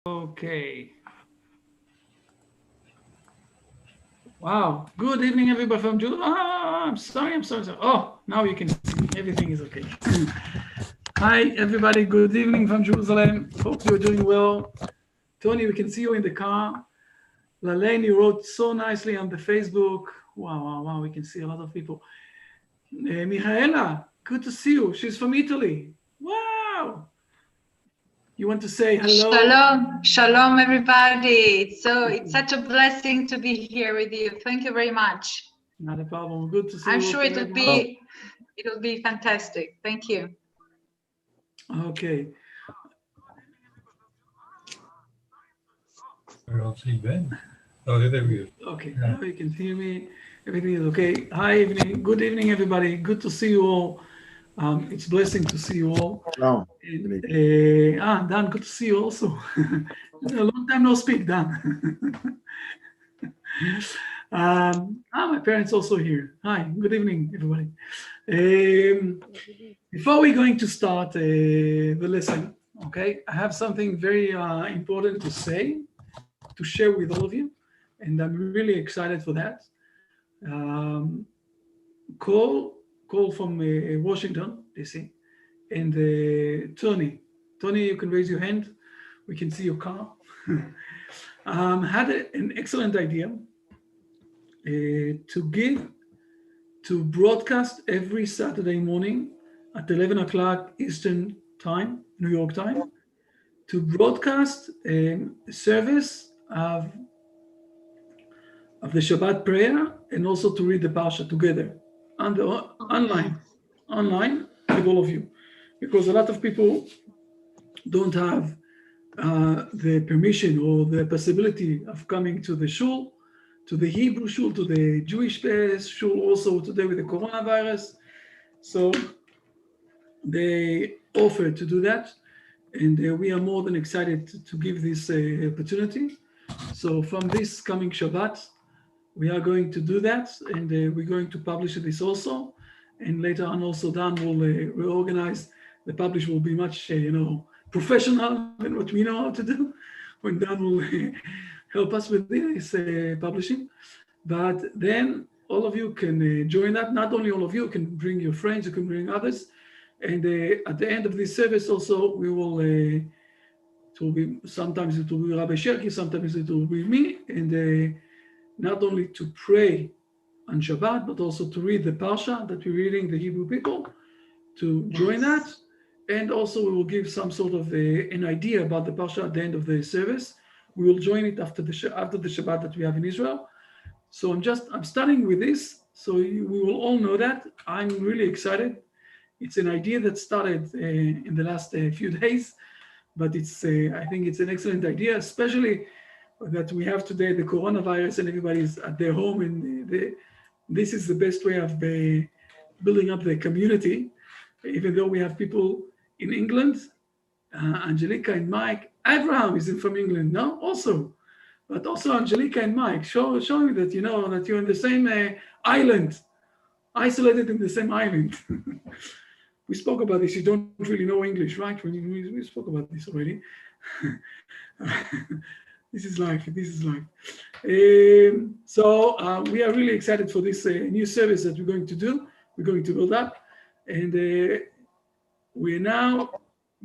Okay. Wow. Good evening, everybody from Jerusalem. I'm sorry. Oh, now you can see. Everything is okay. Hi, everybody. Good evening from Jerusalem. Hope you're doing well. Tony, we can see you in the car. Lalane, you wrote so nicely on the Facebook. Wow. We can see a lot of people. Michaela, good to see you. She's from Italy. Wow. You want to say hello? Shalom, everybody. It's such a blessing to be here with you. Thank you very much. Not a problem. Good to see I'm you. sure it'll be fantastic. Thank you. Okay. Okay, now you can hear me. Everything is okay. Hi, evening. Good evening, everybody. Good to see you all. It's a blessing to see you all. No. Dan, good to see you also. A long time no speak, Dan. My parents also here. Hi, good evening, everybody. Before we're going to start the lesson, okay, I have something very important to say, to share with all of you, and I'm really excited for that. Um, call from Washington, D.C., and Tony, you can raise your hand. We can see your car. Had an excellent idea to broadcast every Saturday morning at 11 o'clock Eastern Time, New York time, to broadcast a service of the Shabbat prayer and also to read the Parsha together on the online with all of you, because a lot of people don't have the permission or the possibility of coming to the shul, to the Hebrew shul, to the Jewish shul also today with the coronavirus. So they offer to do that, and we are more than excited to give this opportunity. So from this coming Shabbat, we are going to do that, and we're going to publish this also. And later on, also Dan will reorganize. The publish will be much, professional than what we know how to do. When Dan will help us with this publishing, but then all of you can join that. Not only all of you can bring your friends, you can bring others. And at the end of this service, also we will. It will be sometimes it will be Rabbi Sherki, sometimes it will be me, and not only to pray on Shabbat, but also to read the Parsha that we're reading, the Hebrew people, to join that. And also we will give some sort of an idea about the Parsha at the end of the service. We will join it after the Shabbat that we have in Israel. So I'm starting with this, so we will all know that. I'm really excited. It's an idea that started in the last few days, but I think it's an excellent idea, especially that we have today the coronavirus and everybody's at their home, and this is the best way of building up the community. Even though we have people in England, Angelica and Mike, Abraham is from England, no? Also, but also Angelica and Mike, showing that that you're in the same island, isolated in the same island. We spoke about this. You don't really know English, right? We spoke about this already. This is life. So we are really excited for this new service that we're going to do. We're going to build up, and we're now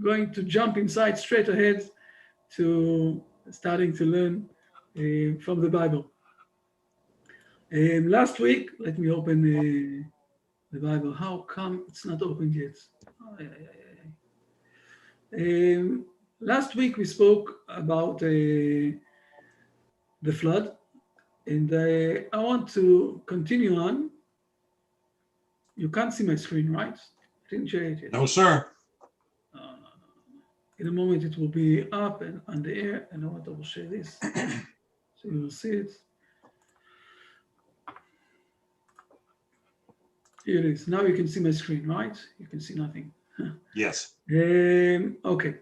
going to jump inside straight ahead to starting to learn from the Bible. Last week, let me open the Bible. How come it's not opened yet? Last week we spoke about the flood, and I want to continue on. You can't see my screen, right? I didn't share it yet. No, sir. No. In a moment it will be up and on the air, and I want to share this so you will see it. Here it is. Now you can see my screen, right? You can see nothing. Yes. Okay.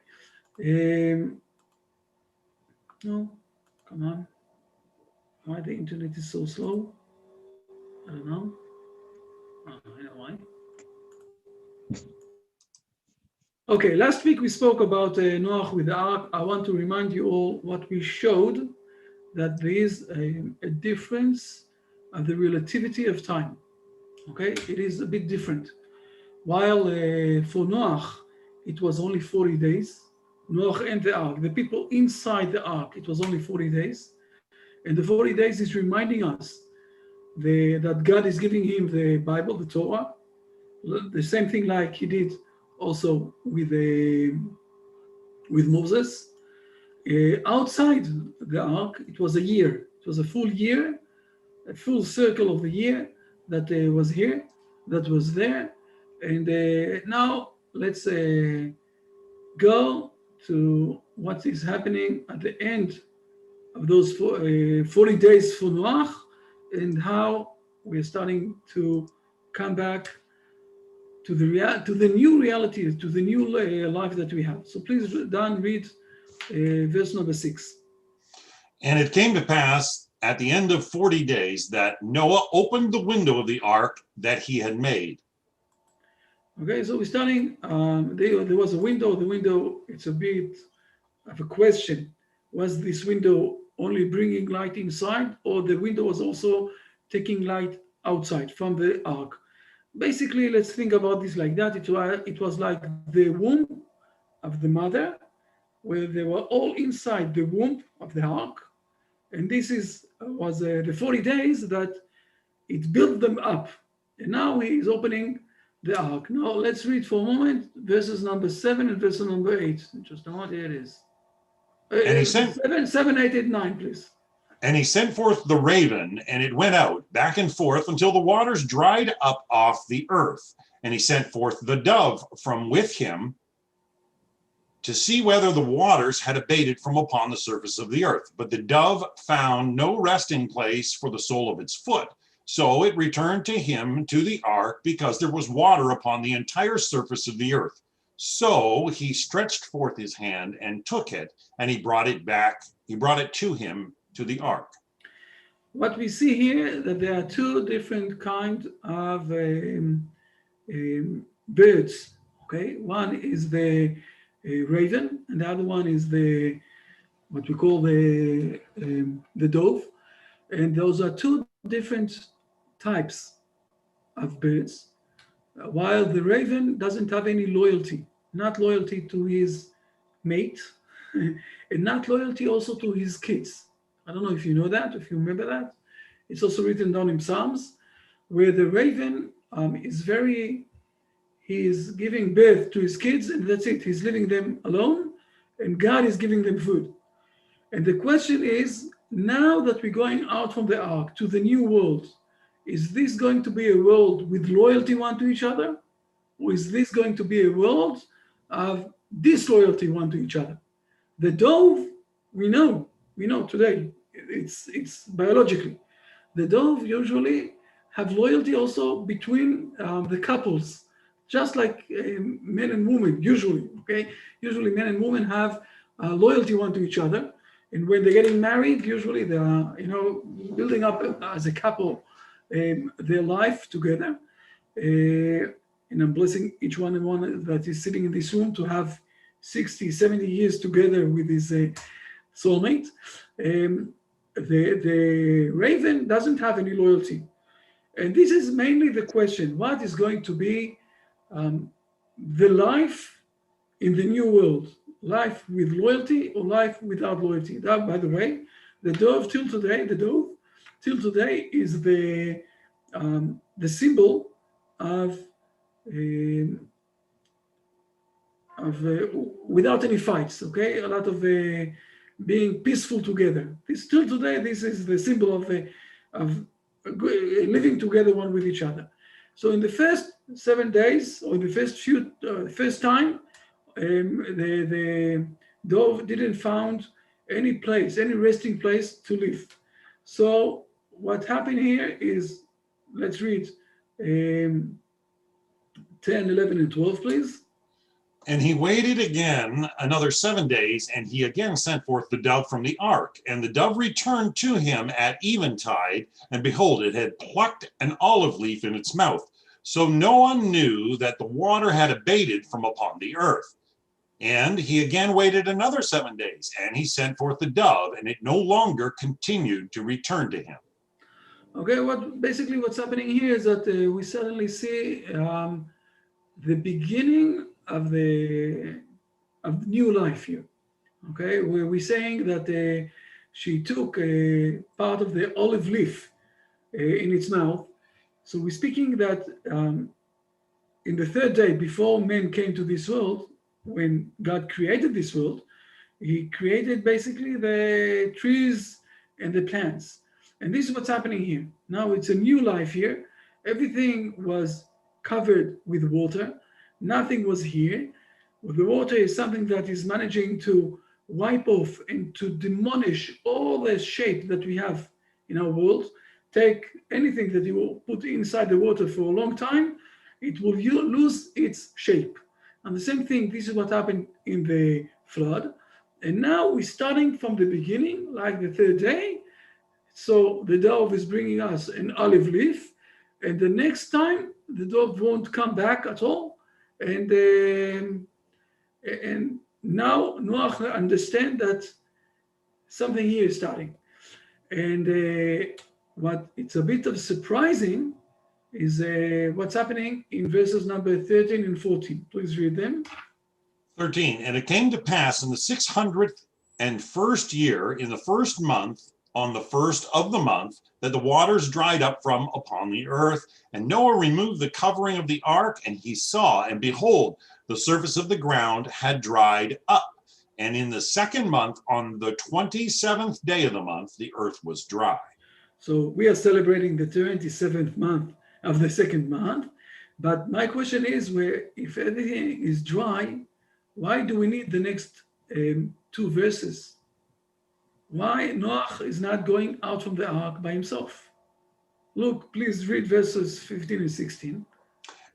No, come on. Why the internet is so slow? I don't know. I know why. Okay, last week we spoke about Noah with the ark. I want to remind you all what we showed, that there is a difference of the relativity of time. Okay, it is a bit different. While for Noah, it was only 40 days. Noah and the ark, the people inside the ark, it was only 40 days. And the 40 days is reminding us that God is giving him the Bible, the Torah, the same thing like he did also with Moses. Outside the ark, it was a year. It was a full year, a full circle of the year that was here, that was there. And now let's go to what is happening at the end of those 40 days for Noach, and how we're starting to come back to the new reality, to the new life that we have. So please, Dan, read verse number 6. And it came to pass at the end of 40 days that Noah opened the window of the ark that he had made. Okay, so we're starting, there was a window. The window, it's a bit of a question. Was this window only bringing light inside, or the window was also taking light outside from the ark? Basically, let's think about this like that. It was like the womb of the mother, where they were all inside the womb of the ark. And this was the 40 days that it built them up. And now he is opening the ark. Now let's read for a moment verses number 7 and verse number 8. Just a moment, here it is. And he sent 7, 8, 8, 9, please. And he sent forth the raven, and it went out back and forth until the waters dried up off the earth. And he sent forth the dove from with him to see whether the waters had abated from upon the surface of the earth. But the dove found no resting place for the sole of its foot. So it returned to him to the ark, because there was water upon the entire surface of the earth. So he stretched forth his hand and took it, and he brought it to him to the ark. What we see here, that there are two different kinds of birds. Okay, one is the raven, and the other one is what we call the dove. And those are two different types of birds. While the raven doesn't have any loyalty, not loyalty to his mate, and not loyalty also to his kids. I don't know if you know that, if you remember that. It's also written down in Psalms, where the raven he is giving birth to his kids, and that's it. He's leaving them alone, and God is giving them food. And the question is, now that we're going out from the ark to the new world, is this going to be a world with loyalty one to each other? Or is this going to be a world of disloyalty one to each other? The dove, we know today, it's biologically. The dove usually have loyalty also between the couples, just like men and women, usually, okay? Usually men and women have loyalty one to each other. And when they're getting married, usually they are, building up as a couple their life together. And I'm blessing each one and one that is sitting in this room to have 60, 70 years together with his soulmate. The raven doesn't have any loyalty. And this is mainly the question: what is going to be the life in the new world? Life with loyalty or life without loyalty? That, by the way, the dove till today is the symbol of without any fights. Okay, a lot of being peaceful together. Till today, this is the symbol of living together one with each other. So in the first 7 days, or in the first time, the dove didn't find any resting place to live. So what happened here is, let's read 10, 11, and 12, please. And he waited again another 7 days, and he again sent forth the dove from the ark. And the dove returned to him at eventide, and behold, it had plucked an olive leaf in its mouth. So no one knew that the water had abated from upon the earth. And he again waited another 7 days, and he sent forth the dove, and it no longer continued to return to him. Okay, basically what's happening here is that we suddenly see the beginning of the new life here. Okay, where we're saying that she took a part of the olive leaf in its mouth. So we're speaking that in the third day before man came to this world, when God created this world, he created basically the trees and the plants. And this is what's happening here. Now it's a new life here. Everything was covered with water. Nothing was here. The water is something that is managing to wipe off and to demolish all the shape that we have in our world. Take anything that you will put inside the water for a long time, it will lose its shape. And the same thing, this is what happened in the flood. And now we're starting from the beginning, like the third day. So the dove is bringing us an olive leaf. And the next time, the dove won't come back at all. And now Noach understand that something here is starting. And what it's a bit of surprising is what's happening in verses number 13 and 14. Please read them. 13, and it came to pass in the 601st year, in the first month, on the first of the month, that the waters dried up from upon the earth. And Noah removed the covering of the ark, and he saw, and behold, the surface of the ground had dried up. And in the second month, on the 27th day of the month, the earth was dry. So we are celebrating the 27th month of the second month. But my question is, if everything is dry, why do we need the next two verses? Why Noach is not going out from the ark by himself? Look, please read verses 15 and 16.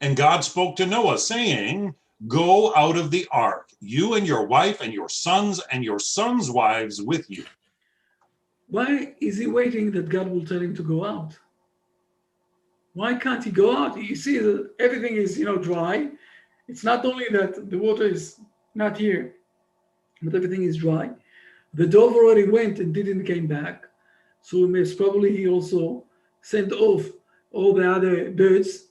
And God spoke to Noah, saying, go out of the ark, you and your wife and your sons wives with you. Why is he waiting that God will tell him to go out? Why can't he go out? You see that everything is, dry. It's not only that the water is not here, but everything is dry. The dove already went and didn't came back. So most probably he also sent off all the other birds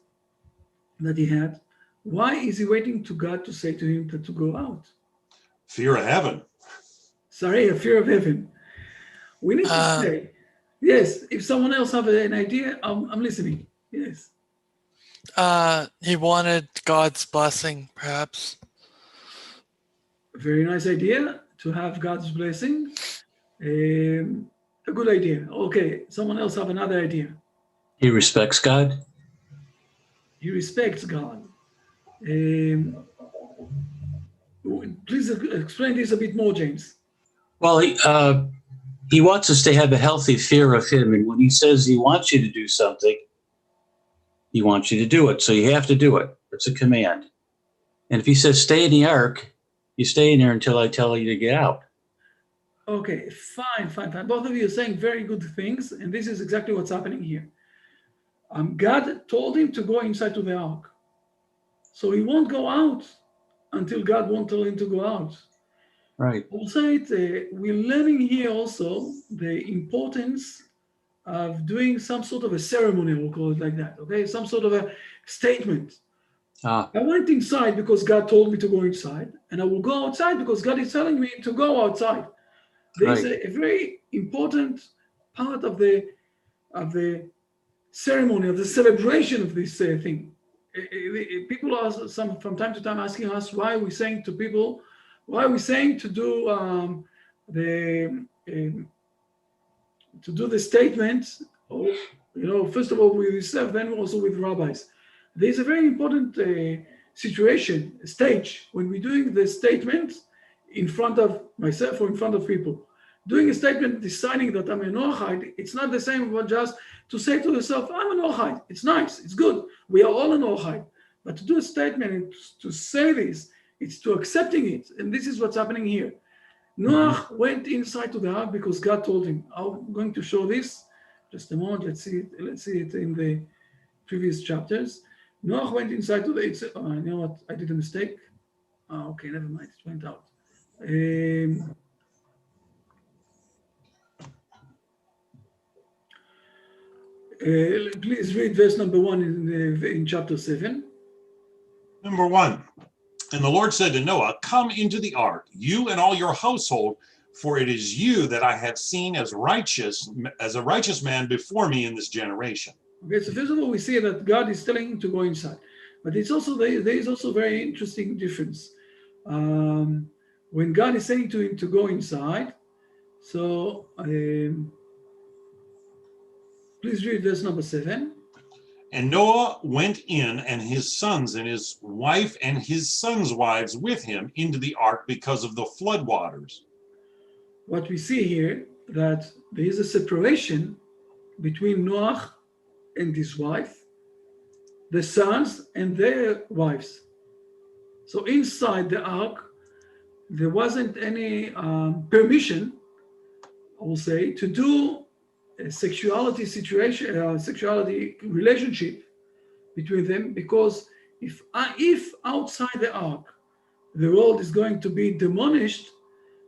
that he had. Why is he waiting to God to say to him to go out? Fear of heaven. Sorry, a fear of heaven. We need to say, yes, if someone else have an idea, I'm listening. Yes. He wanted God's blessing, perhaps. A very nice idea to have God's blessing. A good idea. Okay, someone else have another idea. He respects God. He respects God. Please explain this a bit more, James. Well, he wants us to have a healthy fear of him. And when he says he wants you to do something, he wants you to do it. So you have to do it. It's a command. And if he says stay in the ark, you stay in there until I tell you to get out. Okay, fine. Both of you are saying very good things. And this is exactly what's happening here. God told him to go inside to the ark. So he won't go out until God won't tell him to go out. Right. Also, we're learning here also the importance of doing some sort of a ceremony, we'll call it like that, okay? Some sort of a statement. I went inside because God told me to go inside, and I will go outside because God is telling me to go outside. There's a very important part of the ceremony, of the celebration of this thing. People are from time to time asking us why we're saying to people, why are we saying to do the statement? First of all with yourself, then also with rabbis. There's a very important situation, stage, when we're doing the statement in front of myself or in front of people. Doing a statement, deciding that I'm a Noachite, it's not the same as just to say to yourself, I'm a Noachite. It's nice, it's good. We are all a Noachite. But to do a statement and to say this, it's to accepting it. And this is what's happening here. Noach went inside to the ark because God told him. I'm going to show this. Just a moment. Let's see it in the previous chapters. Noah went inside to the, you know what, I did a mistake. Okay, never mind, it went out. Please read verse number 1 in chapter 7. Number 1. And the Lord said to Noah, come into the ark, you and all your household, for it is you that I have seen as a righteous man before me in this generation. Okay, so first of all, we see that God is telling him to go inside. But it's also there is also a very interesting difference. When God is saying to him to go inside, so please read verse number 7. And Noah went in, and his sons and his wife and his sons' wives with him into the ark because of the flood waters. What we see here, that there is a separation between Noah and his wife, the sons and their wives. So inside the ark, there wasn't any permission, I will say, to do a sexuality relationship between them, because if outside the ark the world is going to be demolished,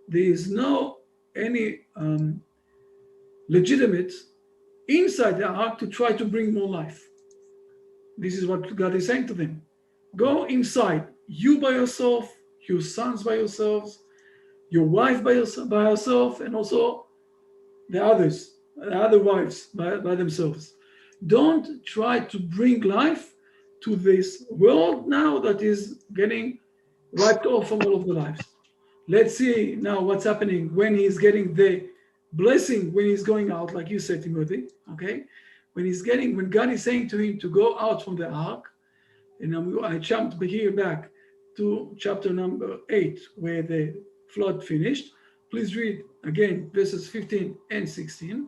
there is no any legitimate inside the ark to try to bring more life. This is what God is saying to them. Go inside, you by yourself, your sons by yourselves, your wife by herself, and also the others, the other wives by themselves. Don't try to bring life to this world now that is getting wiped off from all of the lives. Let's see now what's happening when he's getting the blessing, when he's going out, like you said, Timothy, okay? When God is saying to him to go out from the ark, and I jumped here back to chapter number 8, where the flood finished. Please read again verses 15 and 16.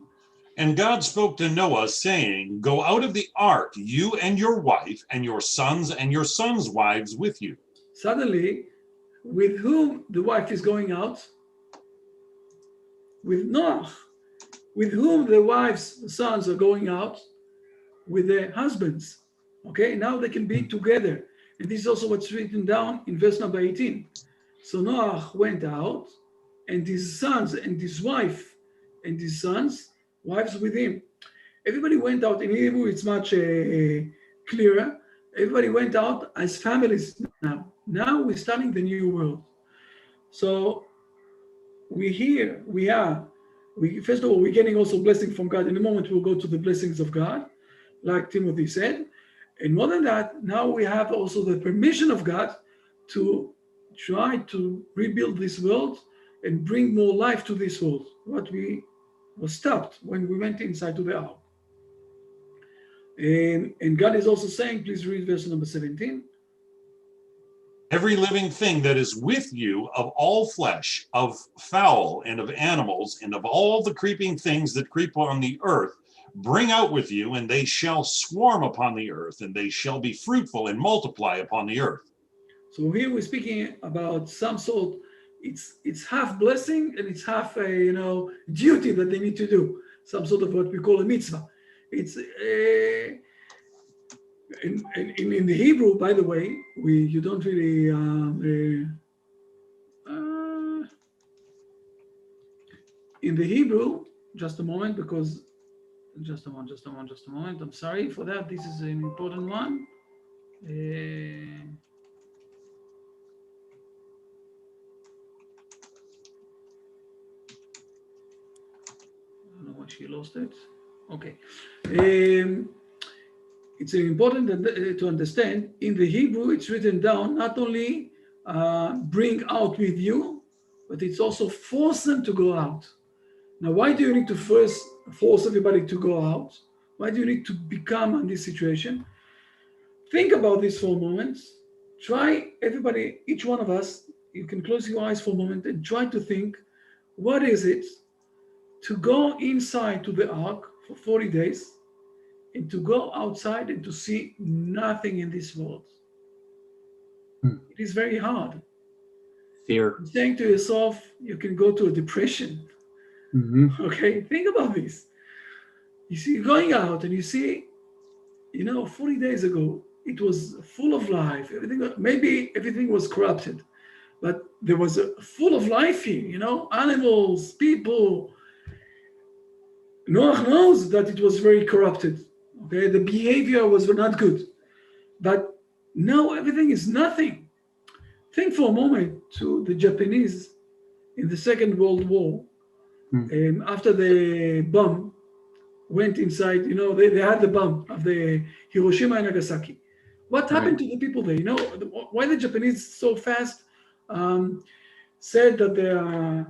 And God spoke to Noah, saying, go out of the ark, you and your wife, and your sons wives with you. Suddenly, with whom the wife is going out? With Noah. With whom the wife's sons are going out? With their husbands. Okay, now they can be together. And this is also what's written down in verse number 18. So Noah went out, and his sons and his wife and his sons' wives with him. Everybody went out. In Hebrew, it's much clearer. Everybody went out as families now. Now we're starting the new world. So first of all, we're getting also blessing from God. In a moment, we'll go to the blessings of God, like Timothy said. And more than that, now we have also the permission of God to try to rebuild this world and bring more life to this world. What we was stopped when we went inside to the ark. And God is also saying, please read verse number 17. Every living thing that is with you, of all flesh, of fowl and of animals, and of all the creeping things that creep on the earth, bring out with you, and they shall swarm upon the earth, and they shall be fruitful and multiply upon the earth. So here we're speaking about some sort, it's half blessing and it's half a duty that they need to do, some sort of what we call a mitzvah. It's in the Hebrew, by the way, you don't really in the Hebrew, just a moment, I'm sorry for that. This is an important one. I don't know why she lost it. Okay. It's important to understand, in the Hebrew, it's written down, not only bring out with you, but it's also force them to go out. Now, why do you need to first force everybody to go out? Why do you need to become in this situation? Think about this for a moment. Try, everybody, each one of us, you can close your eyes for a moment and try to think, what is it to go inside to the ark for 40 days and to go outside and to see nothing in this world? It is very hard. Fear. Saying to yourself, you can go to a depression. Mm-hmm. Okay, think about this. You see, you're going out and you see, 40 days ago, it was full of life. Maybe everything was corrupted, but there was a full of life here, animals, people. Noah knows that it was very corrupted. Okay, the behavior was not good, but now everything is nothing. Think for a moment to the Japanese in the Second World War, after the bomb went inside, they had the bomb of the Hiroshima and Nagasaki. What happened to the people there? Why the Japanese so fast said that they are,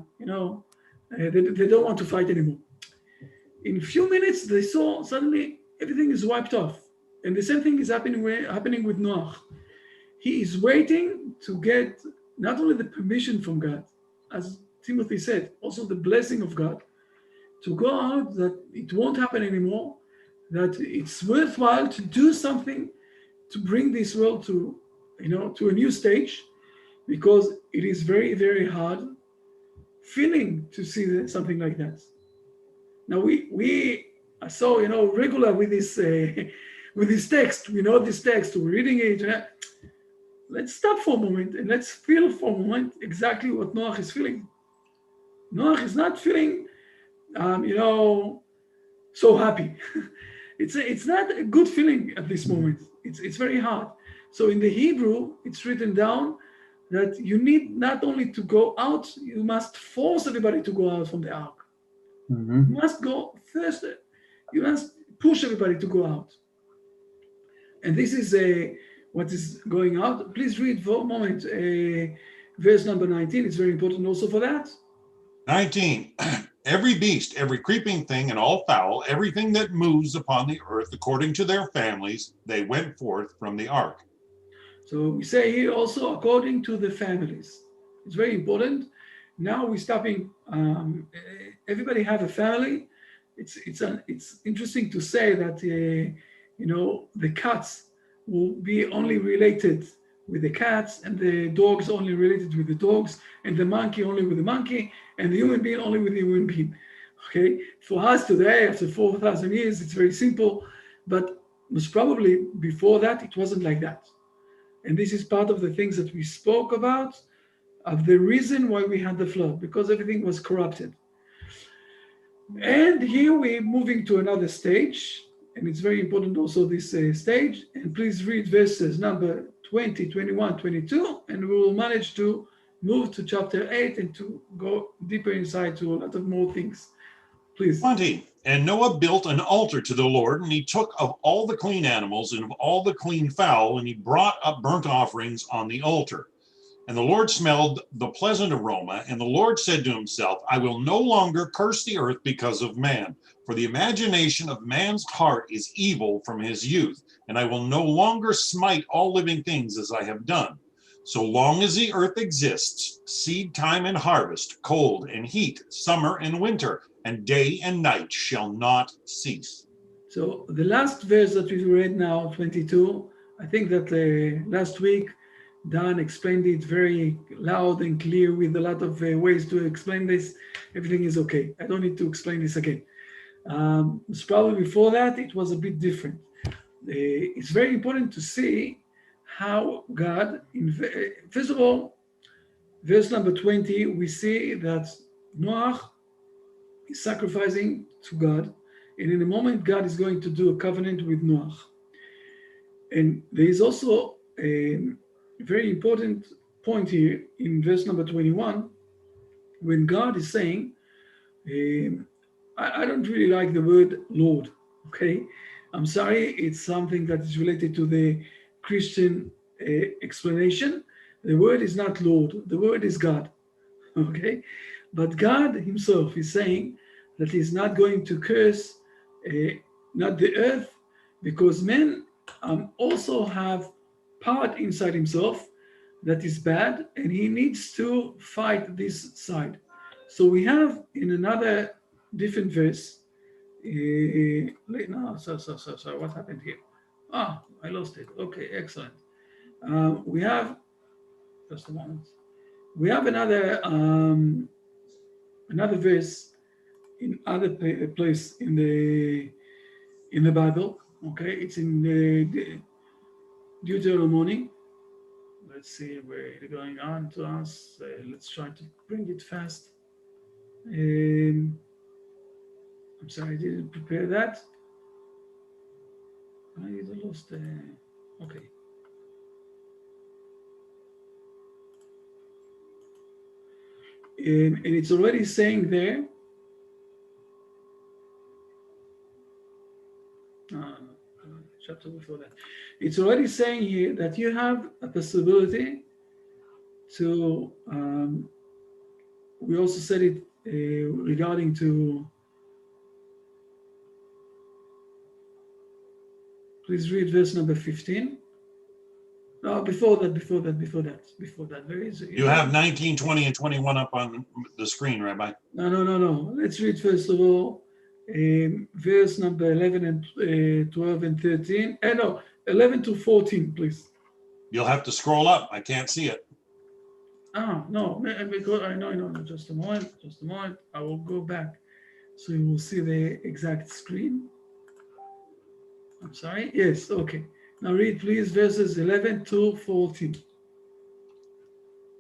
they don't want to fight anymore. In a few minutes, they saw suddenly everything is wiped off. And the same thing is happening with Noah. He is waiting to get not only the permission from God, as Timothy said, also the blessing of God, to go out, that it won't happen anymore, that it's worthwhile to do something to bring this world to a new stage, because it is very, very hard feeling to see something like that. Now we are so regular with this text. We know this text. We're reading it. Let's stop for a moment and let's feel for a moment exactly what Noah is feeling. Noah is not feeling, so happy. It's not a good feeling at this moment. It's very hard. So in the Hebrew, it's written down that you need not only to go out, you must force everybody to go out from the ark. You must go first. You must push everybody to go out. And this is what is going out. Please read for a moment verse number 19. It's very important also for that. 19. Every beast, every creeping thing, and all fowl, everything that moves upon the earth according to their families, they went forth from the ark. So we say here also according to the families. It's very important. Now we're stopping. Everybody have a family. It's interesting to say that the cats will be only related with the cats, and the dogs only related with the dogs, and the monkey only with the monkey, and the human being only with the human being. Okay, for us today, after 4,000 years, it's very simple, but most probably before that, it wasn't like that. And this is part of the things that we spoke about, of the reason why we had the flood, because everything was corrupted. And here we're moving to another stage, and it's very important also this stage. And please read verses number 20, 21, 22, and we will manage to move to chapter 8 and to go deeper inside to a lot of more things. Please. 20. And Noah built an altar to the Lord, and he took of all the clean animals and of all the clean fowl, and he brought up burnt offerings on the altar. And the Lord smelled the pleasant aroma, and the Lord said to himself, I will no longer curse the earth because of man, for the imagination of man's heart is evil from his youth, and I will no longer smite all living things as I have done. So long as the earth exists, seed time and harvest, cold and heat, summer and winter, and day and night shall not cease. So the last verse that we read now, 22, I think that last week, Dan explained it very loud and clear with a lot of ways to explain this. Everything is okay. I don't need to explain this again. It's probably before that, it was a bit different. It's very important to see how God, first of all, verse number 20, we see that Noah is sacrificing to God. And in a moment, God is going to do a covenant with Noah. And there is also a very important point here in verse number 21, when God is saying, I don't really like the word Lord, okay? I'm sorry, it's something that is related to the Christian explanation. The word is not Lord, the word is God, okay? But God himself is saying that he's not going to curse not the earth, because men also have part inside himself that is bad, and he needs to fight this side. So we have in another different verse, so what happened here? I lost it. Okay, excellent. We have, just a moment. We have another verse in other place in the Bible. Okay, it's in Deuteronomy. Let's see where it's going on to us. Let's try to bring it fast. I'm sorry, I didn't prepare that. I lost. Okay. And it's already saying there. Chapter before that. It's already saying here that you have a possibility to. We also said it regarding to. Please read verse number 15. No, before that. There is. You have 19, 20, and 21 up on the screen, Rabbi. No. Let's read first of all verse number 11 and 12 and 13. No, 11 to 14, please. You'll have to scroll up. I can't see it. No, because I know. Just a moment. I will go back so you will see the exact screen. I'm sorry. Yes, okay. Now read, please, verses 11 to 14.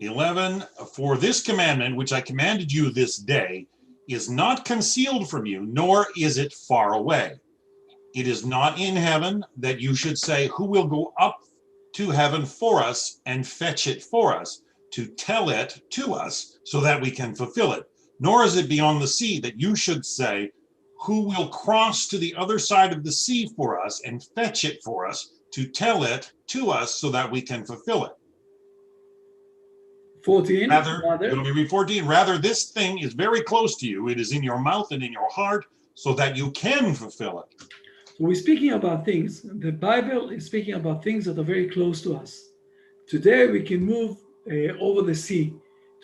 11, for this commandment, which I commanded you this day, is not concealed from you, nor is it far away. It is not in heaven that you should say, who will go up to heaven for us and fetch it for us, to tell it to us so that we can fulfill it. Nor is it beyond the sea that you should say, who will cross to the other side of the sea for us and fetch it for us, to tell it to us so that we can fulfill it. 14. Rather, let me read 14. Rather, this thing is very close to you. It is in your mouth and in your heart so that you can fulfill it. So we're speaking about things. The Bible is speaking about things that are very close to us. Today, we can move over the sea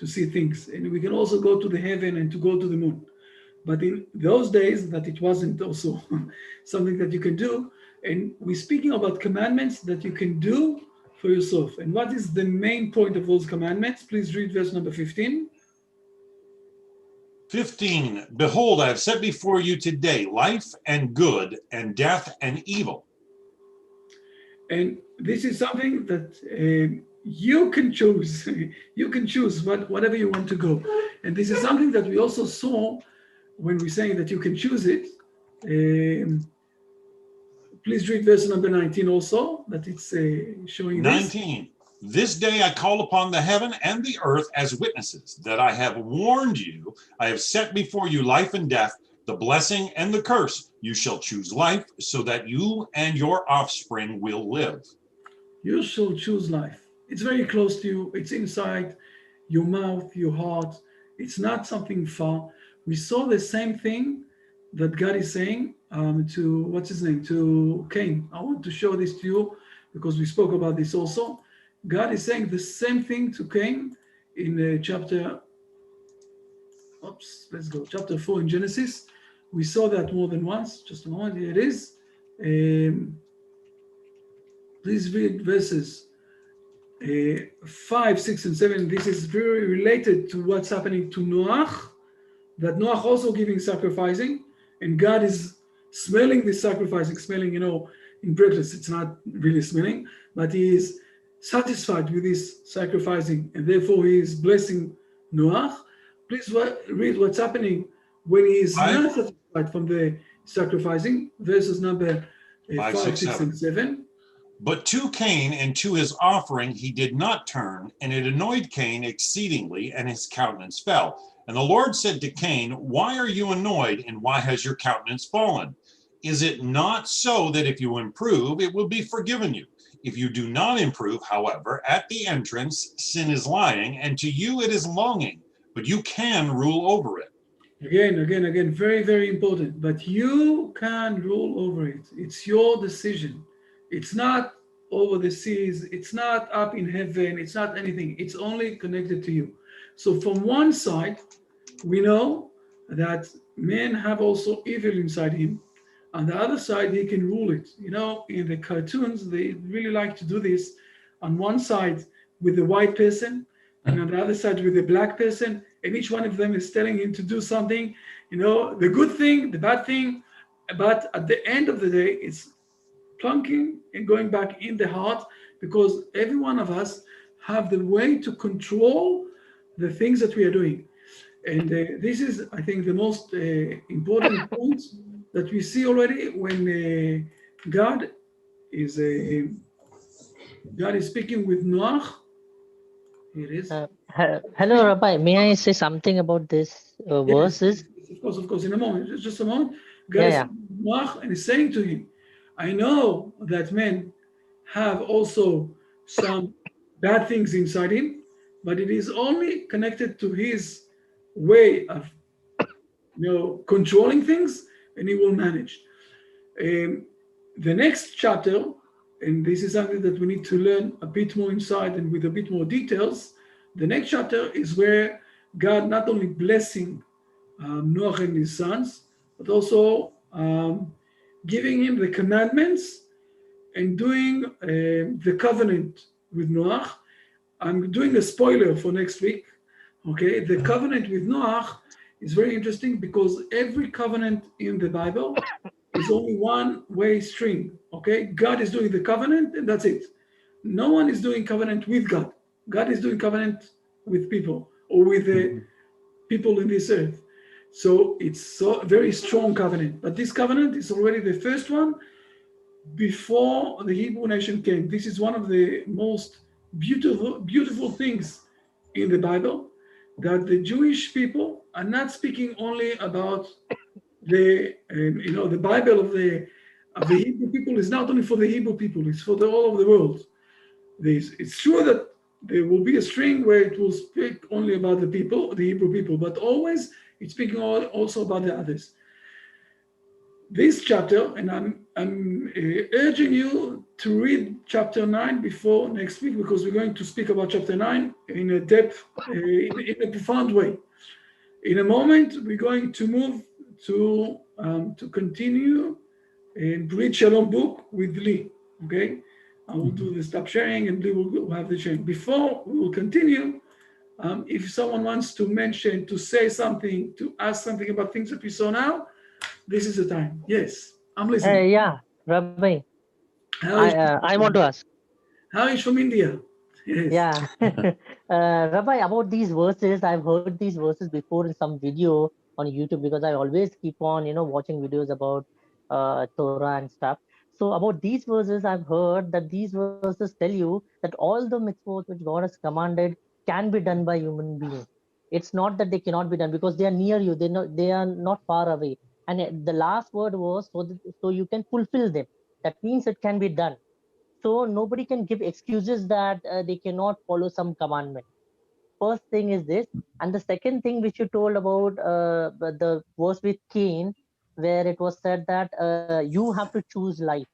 to see things. And we can also go to the heaven and to go to the moon. But in those days, that it wasn't also something that you can do. And we're speaking about commandments that you can do for yourself. And what is the main point of those commandments? Please read verse number 15. 15, behold, I have set before you today life and good, and death and evil. And this is something that you can choose. You can choose whatever you want to go. And this is something that we also saw when we're saying that you can choose it. Please read verse number 19 also, that it's showing 19, this day I call upon the heaven and the earth as witnesses, that I have warned you, I have set before you life and death, the blessing and the curse. You shall choose life so that you and your offspring will live. You shall choose life. It's very close to you. It's inside your mouth, your heart. It's not something far. We saw the same thing that God is saying to, what's his name, to Cain. I want to show this to you because we spoke about this also. God is saying the same thing to Cain in chapter 4 in Genesis. We saw that more than once. Just a moment, here it is. Please read verses 5, 6, and 7. This is very related to what's happening to Noah, that Noah also giving sacrificing, and God is smelling this sacrificing, smelling, in practice, it's not really smelling, but he is satisfied with this sacrificing, and therefore he is blessing Noah. Please read what's happening when he is not satisfied from the sacrificing, verses number 5, 6, and 7. But to Cain and to his offering he did not turn, and it annoyed Cain exceedingly, and his countenance fell. And the Lord said to Cain, why are you annoyed, and why has your countenance fallen? Is it not so that if you improve, it will be forgiven you? If you do not improve, however, at the entrance, sin is lying, and to you it is longing, but you can rule over it. Again, very, very important. But you can rule over it. It's your decision. It's not over the seas. It's not up in heaven. It's not anything. It's only connected to you. So from one side, we know that men have also evil inside him. On the other side, he can rule it. In the cartoons, they really like to do this. On one side with the white person, and on the other side with the black person, and each one of them is telling him to do something, the good thing, the bad thing. But at the end of the day, it's plunking and going back in the heart, because every one of us have the way to control the things that we are doing. And this is, I think, the most important point that we see already when God is speaking with Noach. Here it is. Hello, Rabbi. May I say something about this verses? Yes, of course. In a moment, just a moment. God Yeah, is yeah. Noach and is saying to him, I know that men have also some bad things inside him, but it is only connected to his way of controlling things, and he will manage. The next chapter, and this is something that we need to learn a bit more inside and with a bit more details. The next chapter is where God not only blessing Noach and his sons, but also giving him the commandments and doing the covenant with Noach. I'm doing a spoiler for next week. Okay, the covenant with Noach is very interesting because every covenant in the Bible is only one-way stream. Okay, God is doing the covenant and that's it. No one is doing covenant with God. God is doing covenant with people or with the people in this earth. So it's so very strong covenant. But this covenant is already the first one before the Hebrew nation came. This is one of the most beautiful things in the Bible, that the Jewish people are not speaking only about the the Bible of the Hebrew people is not only for the Hebrew people, it's for all of the world. It's true that there will be a string where it will speak only about the Hebrew people, but always it's speaking also about the others. This chapter, and I'm urging you to read chapter 9 before next week, because we're going to speak about chapter 9 in a depth, in a profound way. In a moment, we're going to move to continue in Brit Shalom book with Lee. Okay, I will do the stop sharing, and Lee will have the sharing. Before we will continue, if someone wants to mention, to say something, to ask something about things that we saw now, this is the time. Yes, I'm listening. Yeah, Rabbi. How I want to ask. is from India? Yes. Yeah. Rabbi, about these verses, I've heard these verses before in some video on YouTube, because I always keep on, watching videos about Torah and stuff. So about these verses, I've heard that these verses tell you that all the mitzvot which God has commanded can be done by human beings. It's not that they cannot be done, because they are near you. They are not far away. And the last word was so you can fulfill them. That means it can be done. So nobody can give excuses that they cannot follow some commandment. First thing is this. And the second thing which you told about the verse with Cain, where it was said that you have to choose life.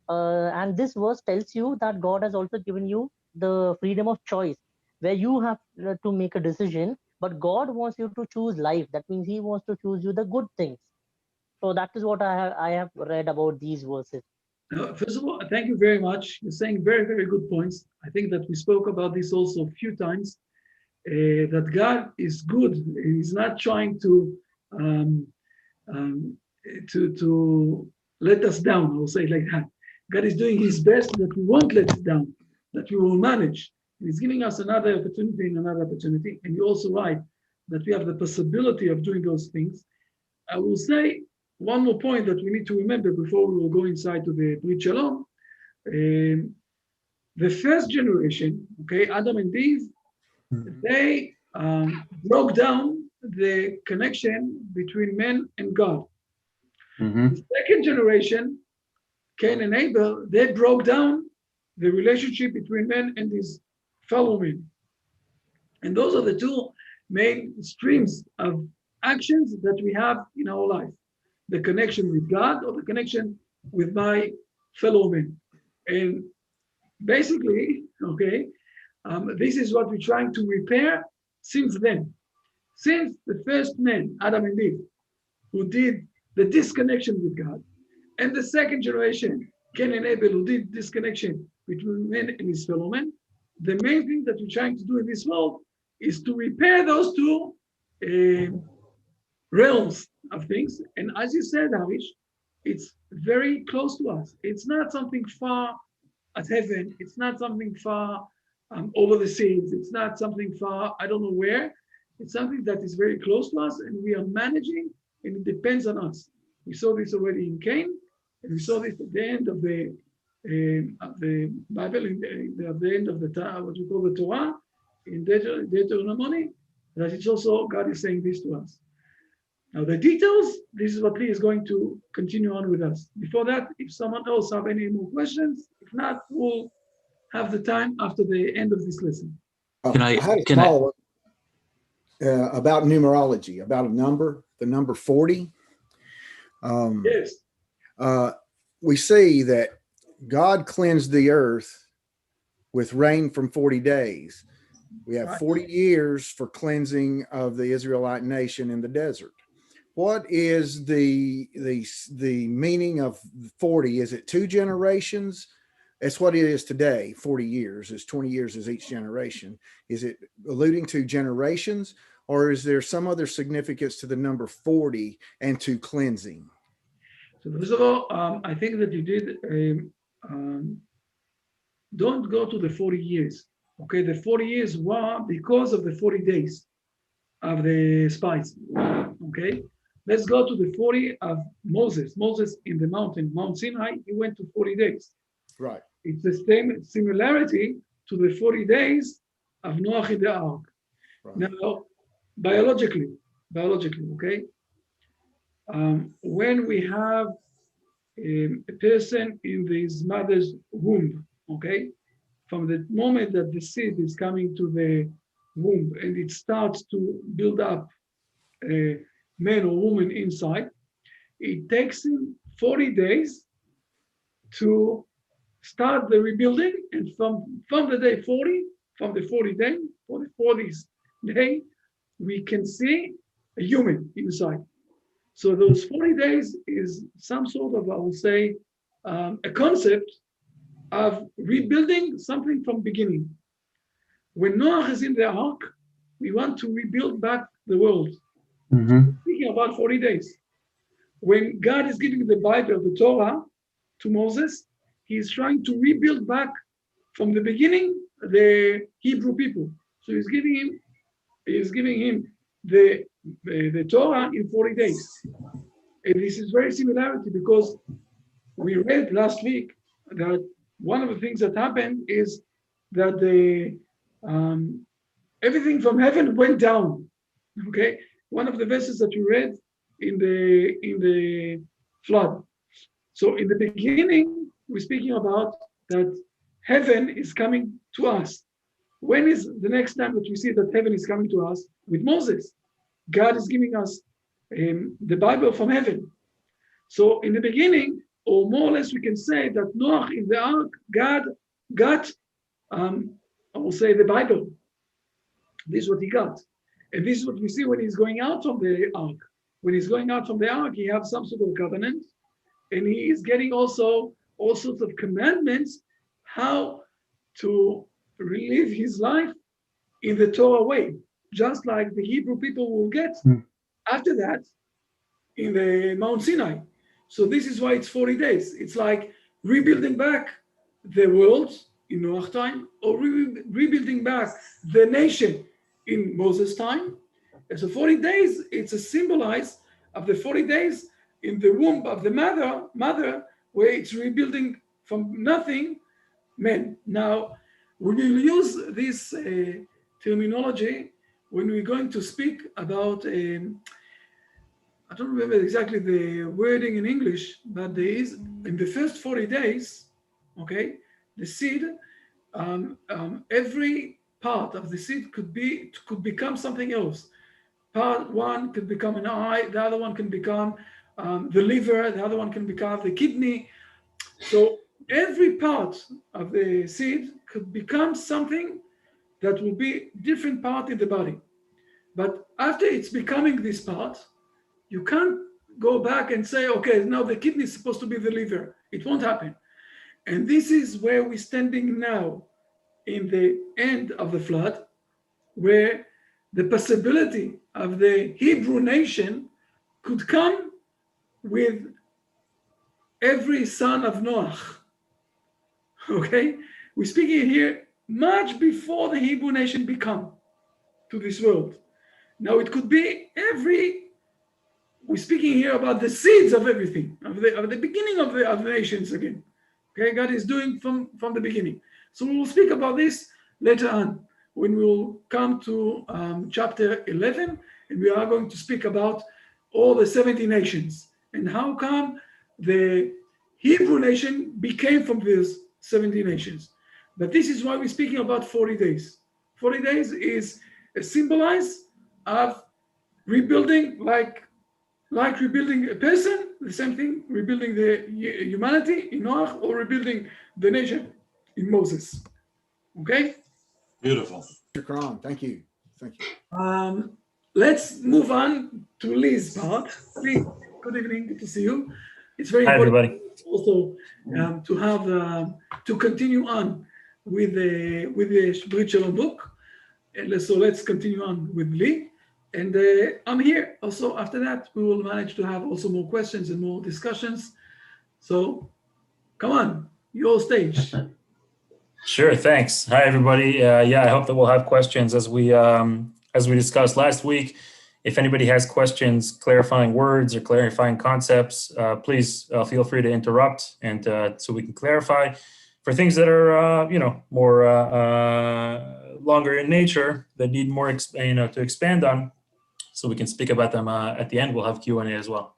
And this verse tells you that God has also given you the freedom of choice, where you have to make a decision, but God wants you to choose life. That means he wants to choose you the good things. So that is what I have read about these verses. First of all, thank you very much. You're saying very, very good points. I think that we spoke about this also a few times, that God is good. He's not trying to let us down. I will say it like that. God is doing his best that we won't let us down, that we will manage. He's giving us another opportunity and another opportunity. And you're also right that we have the possibility of doing those things. I will say one more point that we need to remember before we will go inside to the Brit Shalom. The first generation, okay, Adam and Eve, they broke down the connection between men and God. The second generation, Cain and Abel, they broke down the relationship between men and his fellow men. And those are the two main streams of actions that we have in our life: the connection with God or the connection with my fellow men. And basically, okay, this is what we're trying to repair since then. Since the first men, Adam and Eve, who did the disconnection with God, and the second generation, Cain and Abel, who did disconnection between man and his fellow men, the main thing that we're trying to do in this world is to repair those two realms of things. And as you said, Harish, it's very close to us. It's not something far at heaven. It's not something far over the seas. It's not something far, I don't know where. It's something that is very close to us, and we are managing, and it depends on us. We saw this already in Cain, and we saw this at the end of the Bible, at the end of the what we call the Torah, in Deuteronomy, that it's also God is saying this to us. Now the details, this is what Lee is going to continue on with us. Before that, if someone else have any more questions, if not, we'll have the time after the end of this lesson. Can I- had a can I- small one, about numerology, about a number, the number 40. Yes. We see that God cleansed the earth with rain from 40 days. We have Right. 40 years for cleansing of the Israelite nation in the desert. What is the meaning of 40? Is it 2 generations? That's what it is today. 40 years is 20 years is each generation. Is it alluding to generations, or is there some other significance to the number 40 and to cleansing? So first of all, I think that you did. Don't go to the 40 years. Okay, the 40 years were because of the 40 days of the spies. Okay, let's go to the 40 of Moses. Moses in the mountain, Mount Sinai, he went to 40 days. Right. It's the same similarity to the 40 days of Noah in the ark. Right. Now, biologically, okay, when we have a person in his mother's womb, okay, from the moment that the seed is coming to the womb and it starts to build up a man or woman inside, it takes him 40 days to start the rebuilding. And from the day 40, from the 40th day, we can see a human inside. So those 40 days is some sort of, I will say, a concept of rebuilding something from beginning. When Noah is in the ark, we want to rebuild back the world. Speaking about 40 days. When God is giving the Bible, the Torah, to Moses, he is trying to rebuild back from the beginning the Hebrew people. So he's giving him the Torah in 40 days. And this is very similarity because we read last week that one of the things that happened is that everything from heaven went down. Okay, one of the verses that we read in the flood. So in the beginning, we're speaking about that heaven is coming to us. When is the next time that we see that heaven is coming to us? With Moses. God is giving us the Bible from heaven. So in the beginning, or more or less, we can say that Noah in the ark, God got, I will say, the Bible. This is what he got. And this is what we see when he's going out from the ark. When he's going out from the ark, he has some sort of covenant. And he is getting also all sorts of commandments how to live his life in the Torah way, just like the Hebrew people will get after that in the Mount Sinai. So this is why it's 40 days. It's like rebuilding back the world in Noah's time, or rebuilding back the nation in Moses' time. And so 40 days, it's a symbolize of the 40 days in the womb of the mother, where it's rebuilding from nothing, men. Now, we will use this terminology when we're going to speak about, I don't remember exactly the wording in English, but there is, in the first 40 days, okay, the seed, every part of the seed could become something else. Part one could become an eye, the other one can become the liver, the other one can become the kidney. So every part of the seed could become something that will be different part in the body. But after it's becoming this part, you can't go back and say, okay, now the kidney is supposed to be the liver. It won't happen. And this is where we're standing now in the end of the flood, where the possibility of the Hebrew nation could come with every son of Noah. Okay? We're speaking here much before the Hebrew nation become to this world. Now it could be we're speaking here about the seeds of everything, of the beginning of the nations again. Okay, God is doing from the beginning. So we will speak about this later on when we will come to chapter 11, and we are going to speak about all the 70 nations and how come the Hebrew nation became from these 70 nations. But this is why we're speaking about 40 days. 40 days is a symbolize of rebuilding, like rebuilding a person, the same thing, rebuilding the humanity in Noah, or rebuilding the nation in Moses. Okay? Beautiful. Shukran. Thank you. Thank you. Let's move on to Lee's part. Lee, good evening, good to see you. It's very Hi, important everybody. also to have to continue on with the Brit Shalom book. And so let's continue on with Lee. And I'm here also. After that, we will manage to have also more questions and more discussions. So come on, your stage. Sure, thanks. Hi, everybody. Yeah, I hope that we'll have questions as we discussed last week. If anybody has questions, clarifying words or clarifying concepts, please feel free to interrupt, and so we can clarify. For things that are more longer in nature, that need more to expand on, so we can speak about them at the end. We'll have Q&A as well.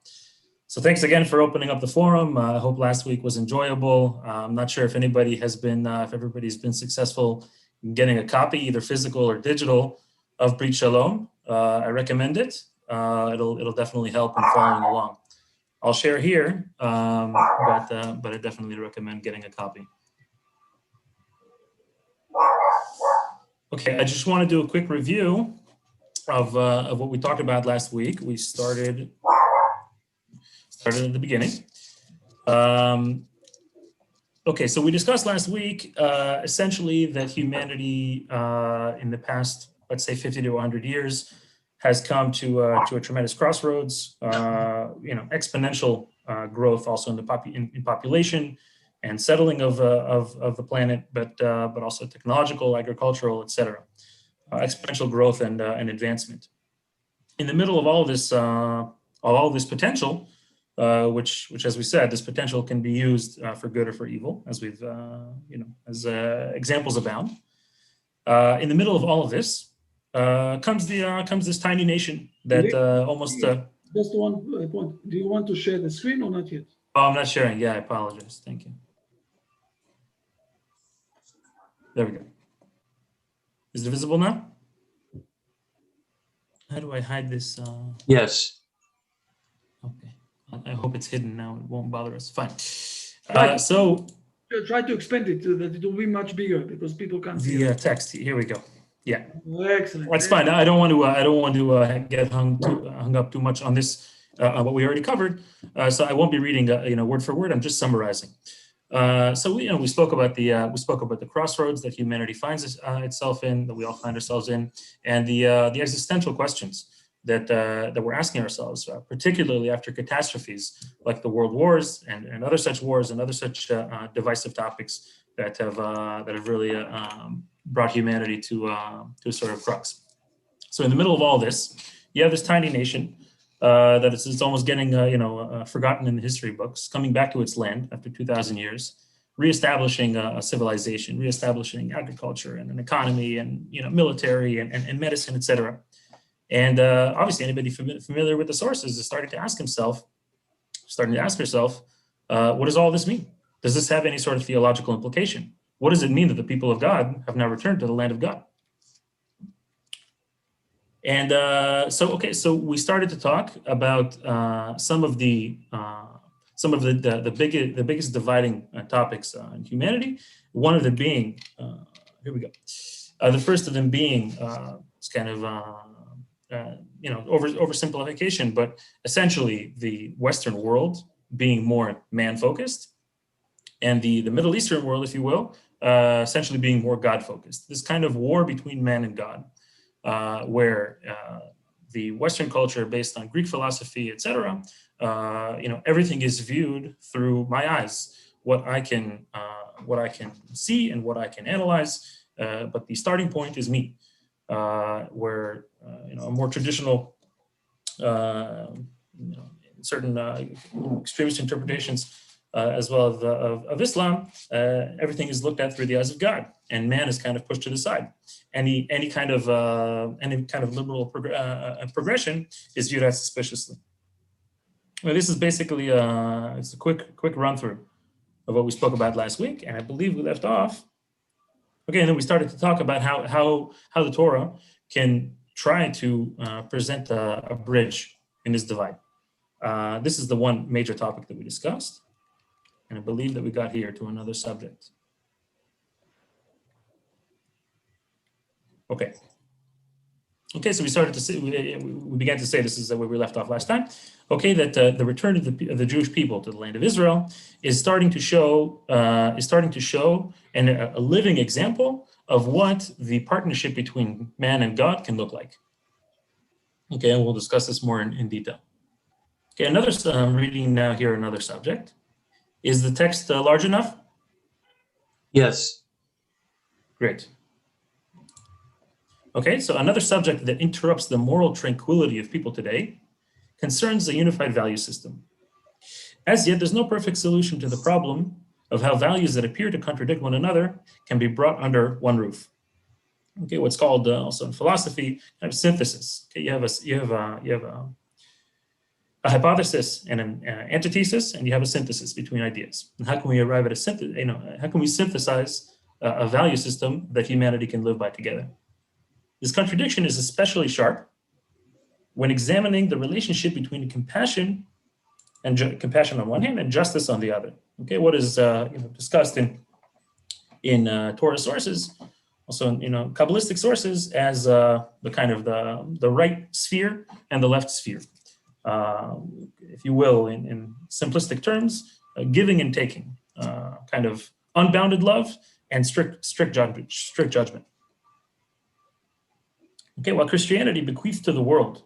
So thanks again for opening up the forum. I hope last week was enjoyable. I'm not sure if anybody has been, if everybody's been successful in getting a copy, either physical or digital, of Brit Shalom. I recommend it. It'll definitely help in following along. I'll share here, but I definitely recommend getting a copy. Okay, I just want to do a quick review of what we talked about last week. We started at the beginning. Okay, so we discussed last week essentially that humanity in the past, let's say 50 to 100 years, has come to a tremendous crossroads. Exponential growth also in population and settling of the planet, but also technological, agricultural, etc. Exponential growth and advancement. In the middle of all this potential, which, as we said, this potential can be used for good or for evil, as we've, as examples abound. In the middle of all of this comes this tiny nation that almost. Just one point. Do you want to share the screen or not yet? Oh, I'm not sharing. Yeah, I apologize. Thank you. There we go. Is it visible now? How do I hide this? Yes. Okay. I hope it's hidden now. It won't bother us. Fine. So try to expand it so that it will be much bigger because people can't see the text. Here we go. Yeah. Excellent. That's fine. I don't want to get hung up too much on this on what we already covered. So I won't be reading word for word. I'm just summarizing. So we spoke about the crossroads that humanity finds itself in, that we all find ourselves in, and the existential questions that we're asking ourselves, particularly after catastrophes like the world wars and other such wars and other such divisive topics that have really brought humanity to a sort of crux. So in the middle of all this, you have this tiny nation that is almost getting forgotten in the history books, coming back to its land after 2,000 years, reestablishing a civilization, reestablishing agriculture and an economy and military and medicine, etc. And obviously, anybody familiar with the sources is starting to ask herself, what does all this mean? Does this have any sort of theological implication? What does it mean that the people of God have now returned to the land of God? And so we started to talk about some of the biggest dividing topics in humanity. One of them being, here we go. The first of them being it's kind of oversimplification, but essentially the Western world being more man-focused, and the Middle Eastern world, if you will, essentially being more God-focused. This kind of war between man and God. Where the Western culture, based on Greek philosophy, etc., everything is viewed through my eyes, what I can see and what I can analyze. But the starting point is me, where a more traditional, certain extremist interpretations, as well as of Islam, everything is looked at through the eyes of God, and man is kind of pushed to the side. Any kind of liberal progression is viewed as suspiciously. Well, this is basically it's a quick run through of what we spoke about last week, and I believe we left off. Okay, and then we started to talk about how the Torah can try to present a bridge in this divide. This is the one major topic that we discussed, and I believe that we got here to another subject. Okay, so we started to see, we began to say, this is where we left off last time. Okay, that the return of the Jewish people to the land of Israel is starting to show and a living example of what the partnership between man and God can look like. Okay, and we'll discuss this more in detail. Okay, I'm reading now here another subject. Is the text large enough? Yes. Great. Okay, so another subject that interrupts the moral tranquility of people today concerns the unified value system. As yet, there's no perfect solution to the problem of how values that appear to contradict one another can be brought under one roof. Okay, what's called also in philosophy kind of synthesis. Okay, you have a hypothesis and an antithesis, and you have a synthesis between ideas. And how can we arrive at how can we synthesize a value system that humanity can live by together? This contradiction is especially sharp when examining the relationship between compassion compassion on one hand and justice on the other. Okay, what is discussed in Torah sources, also in Kabbalistic sources, as the kind of the right sphere and the left sphere, if you will, in simplistic terms, giving and taking, kind of unbounded love and strict judgment. Okay, while Christianity bequeaths to the world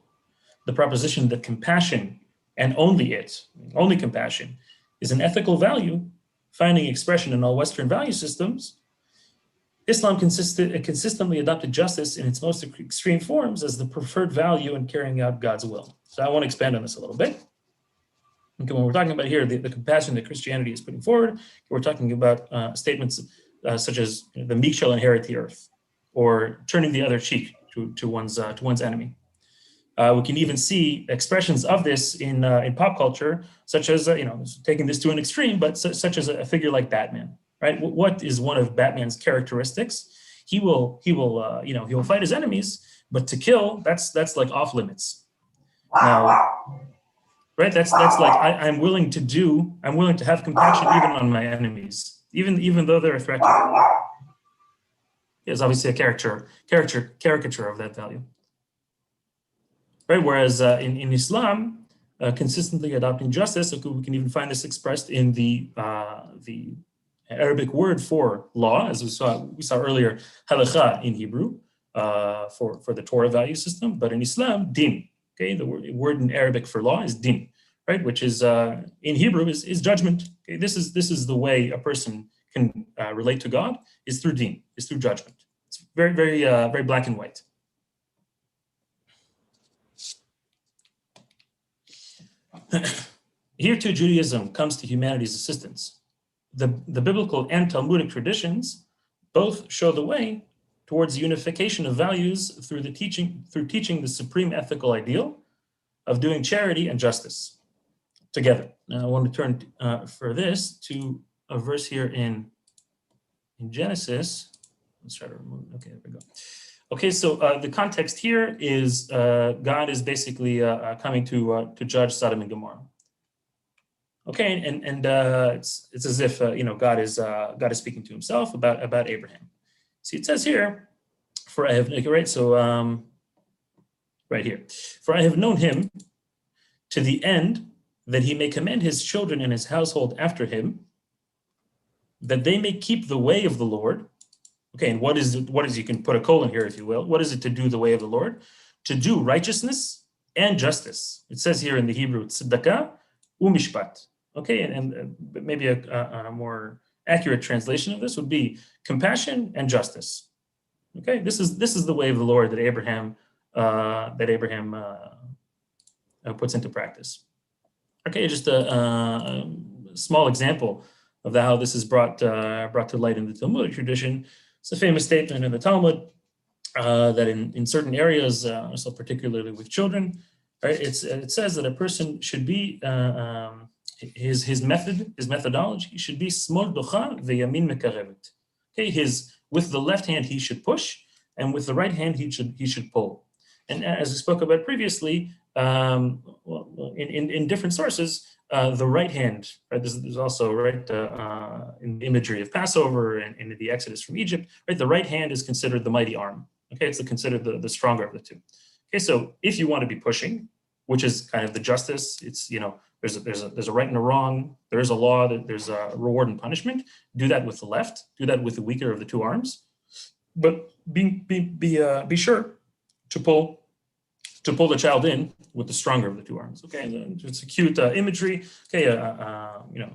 the proposition that compassion and only compassion, is an ethical value finding expression in all Western value systems, Islam consistently adopted justice in its most extreme forms as the preferred value in carrying out God's will. So I want to expand on this a little bit. Okay, when we're talking about here, the compassion that Christianity is putting forward, we're talking about statements such as the meek shall inherit the earth, or turning the other cheek to one's enemy. We can even see expressions of this in pop culture, such as taking this to an extreme, but such as a figure like Batman. Right? What is one of Batman's characteristics? He will fight his enemies, but to kill, that's like off limits. Now, right? That's like I'm willing to have compassion even on my enemies, even though they're a threat to me. It's obviously a caricature of that value. Right? Whereas in Islam, consistently adopting justice, we can even find this expressed in the Arabic word for law, as we saw earlier, halakha in Hebrew, for the Torah value system, but in Islam, din. Okay, the word in Arabic for law is din, right? Which is in Hebrew is judgment. Okay, this is the way a person can relate to God, is through din, is through judgment. It's very, very, very black and white. Here too, Judaism comes to humanity's assistance. The biblical and Talmudic traditions both show the way towards the unification of values through teaching the supreme ethical ideal of doing charity and justice together. Now I want to turn for this to a verse here in Genesis. Let's try to remove it. Okay, there we go. Okay, so the context here is God is basically coming to judge Sodom and Gomorrah. Okay, and it's as if God is speaking to himself about Abraham. See, it says here, for I have right here, for I have known him to the end that he may commend his children and his household after him, that they may keep the way of the Lord. Okay, and what is you can put a colon here if you will. What is it to do the way of the Lord? To do righteousness and justice. It says here in the Hebrew, tzedakah, umishpat. Okay, and maybe a more accurate translation of this would be compassion and justice. Okay, this is the way of the Lord that Abraham puts into practice. Okay, just a small example of how this is brought to light in the Talmudic tradition. It's a famous statement in the Talmud that in certain areas, so particularly with children, right? It says that a person should be his methodology should be smol docha veyamin mekarevet. Okay, with the left hand he should push, and with the right hand he should pull. And as we spoke about previously, in different sources, the right hand, right? There's also right in the imagery of Passover and in the Exodus from Egypt, right? The right hand is considered the mighty arm. Okay, it's considered the stronger of the two. Okay, so if you want to be pushing, which is kind of the justice, it's there's a right and a wrong. There is a law, that there's a reward and punishment. Do that with the left. Do that with the weaker of the two arms. But be sure to pull the child in with the stronger of the two arms. Okay, it's a cute imagery. Okay,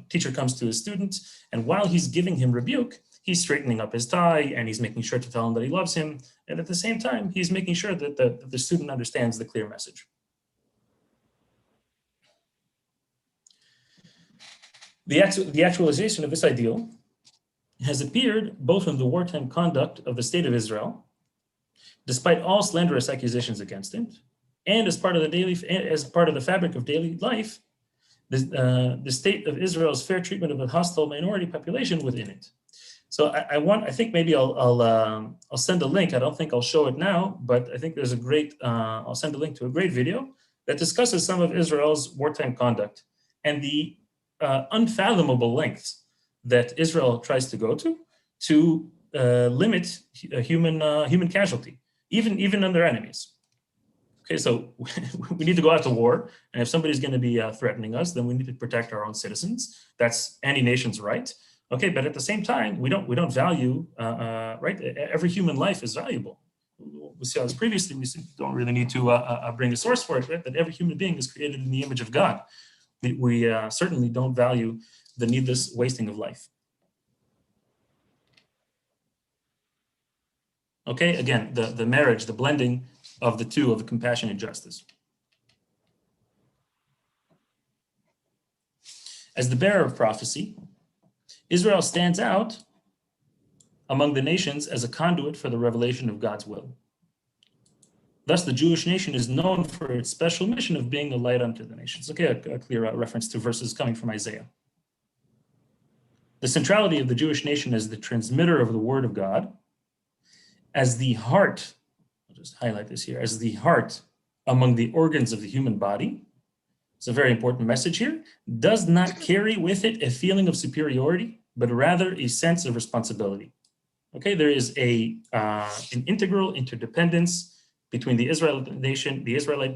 teacher comes to his student, and while he's giving him rebuke, he's straightening up his tie and he's making sure to tell him that he loves him. And at the same time, he's making sure that the student understands the clear message. The actualization of this ideal has appeared both in the wartime conduct of the state of Israel, despite all slanderous accusations against it, and as part of the fabric of daily life, the state of Israel's fair treatment of a hostile minority population within it. So I think maybe I'll send a link. I don't think I'll show it now, but I think there's a great. I'll send a link to a great video that discusses some of Israel's wartime conduct and the unfathomable lengths that Israel tries to go to limit human casualty, even on their enemies. Okay, so we need to go out to war, and if somebody's going to be threatening us, then we need to protect our own citizens. That's any nation's right. Okay, but at the same time, we don't value right. Every human life is valuable. We saw this previously. We don't really need to bring a source for it. Right? That every human being is created in the image of God. We certainly don't value the needless wasting of life. Okay, again, the marriage, the blending of the two, of compassion and justice. As the bearer of prophecy, Israel stands out among the nations as a conduit for the revelation of God's will. Thus, the Jewish nation is known for its special mission of being a light unto the nations. Okay, a clear reference to verses coming from Isaiah. The centrality of the Jewish nation as the transmitter of the word of God, as the heart, I'll just highlight this here, as the heart among the organs of the human body, it's a very important message here, does not carry with it a feeling of superiority, but rather a sense of responsibility. Okay, there is an integral interdependence between the Israelite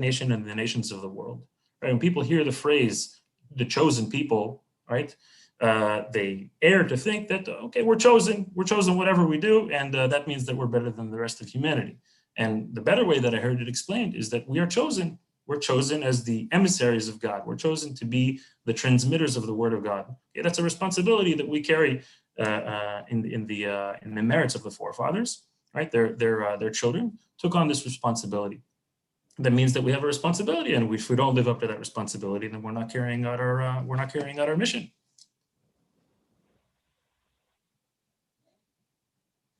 nation and the nations of the world. Right? When people hear the phrase, the chosen people, right, they err to think that, okay, we're chosen whatever we do, and that means that we're better than the rest of humanity. And the better way that I heard it explained is that we are chosen. We're chosen as the emissaries of God. We're chosen to be the transmitters of the word of God. Yeah, that's a responsibility that we carry in the merits of the forefathers. Right, their children took on this responsibility. That means that we have a responsibility, and if we don't live up to that responsibility, then we're not carrying out our mission.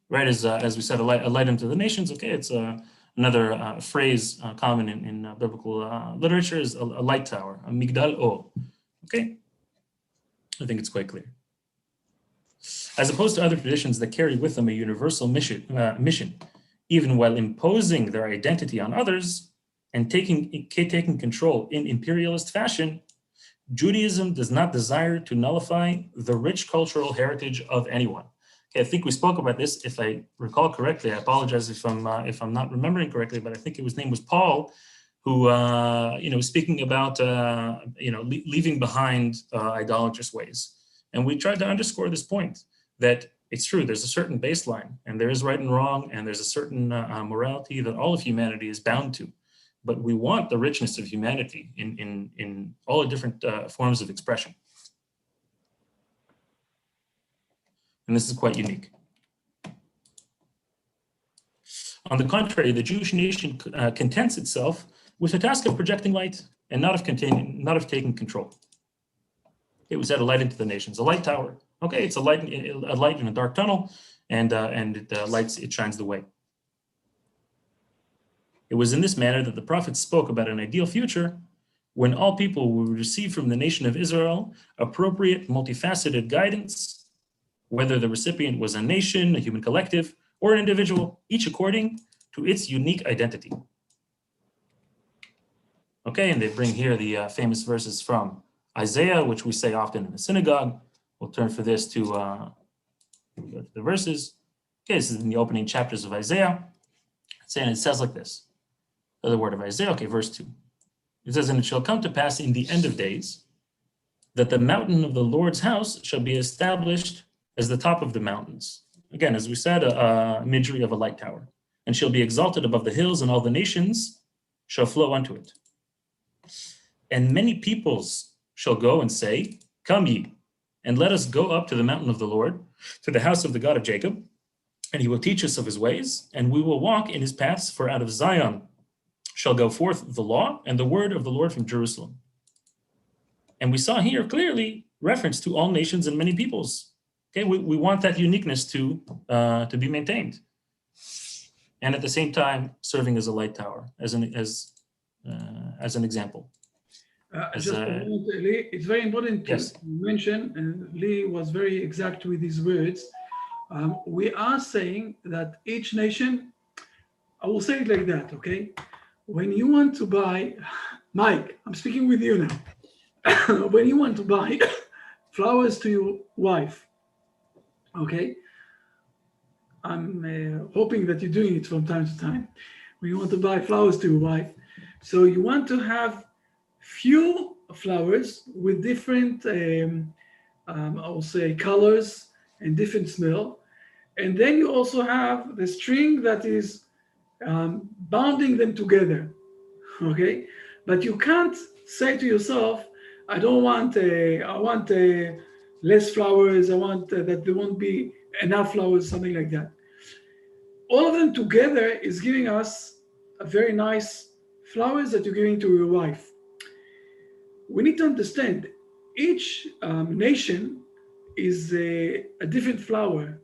Right, as we said, a light unto the nations. Okay, it's another phrase common in biblical literature is a light tower, a migdal o. Okay, I think it's quite clear. As opposed to other traditions that carry with them a universal mission, even while imposing their identity on others and taking control in imperialist fashion, Judaism does not desire to nullify the rich cultural heritage of anyone. Okay, I think we spoke about this. If I recall correctly, I apologize if I'm not remembering correctly, but I think his name was Paul, who was speaking about leaving behind idolatrous ways. And we tried to underscore this point that it's true, there's a certain baseline, and there is right and wrong, and there's a certain morality that all of humanity is bound to. but we want the richness of humanity in all the different forms of expression. And this is quite unique. On the contrary, the Jewish nation contents itself with the task of projecting light and not of taking control. It was set a light into the nations, a light tower. Okay, it's a light in a dark tunnel, and it shines the way. It was in this manner that the prophets spoke about an ideal future when all people will receive from the nation of Israel appropriate, multifaceted guidance, whether the recipient was a nation, a human collective, or an individual, each according to its unique identity. Okay, and they bring here the famous verses from Isaiah, which we say often in the synagogue. We'll turn for this to go to the verses. Okay, this is in the opening chapters of Isaiah. And it says like this, the word of Isaiah, okay, verse 2. It says, and it shall come to pass in the end of days that the mountain of the Lord's house shall be established as the top of the mountains. Again, as we said, a imagery of a light tower. And shall be exalted above the hills, and all the nations shall flow unto it. And many peoples shall go and say, come ye, and let us go up to the mountain of the Lord, to the house of the God of Jacob, and he will teach us of his ways, and we will walk in his paths, for out of Zion shall go forth the law and the word of the Lord from Jerusalem. And we saw here clearly reference to all nations and many peoples. Okay, we want that uniqueness to be maintained, and at the same time serving as a light tower, as an example. Lee, it's very important to mention, and Lee was very exact with his words. We are saying that each nation, I will say it like that, okay? When you want to buy, Mike, I'm speaking with you now. When you want to buy flowers to your wife, okay? I'm hoping that you're doing it from time to time. When you want to buy flowers to your wife, so you want to have few flowers with different, I will say, colors and different smell. And then you also have the string that is bounding them together, okay? But you can't say to yourself, I don't want, I want less flowers, I want that there won't be enough flowers, something like that. All of them together is giving us a very nice flowers that you're giving to your wife. We need to understand each nation is a different flower.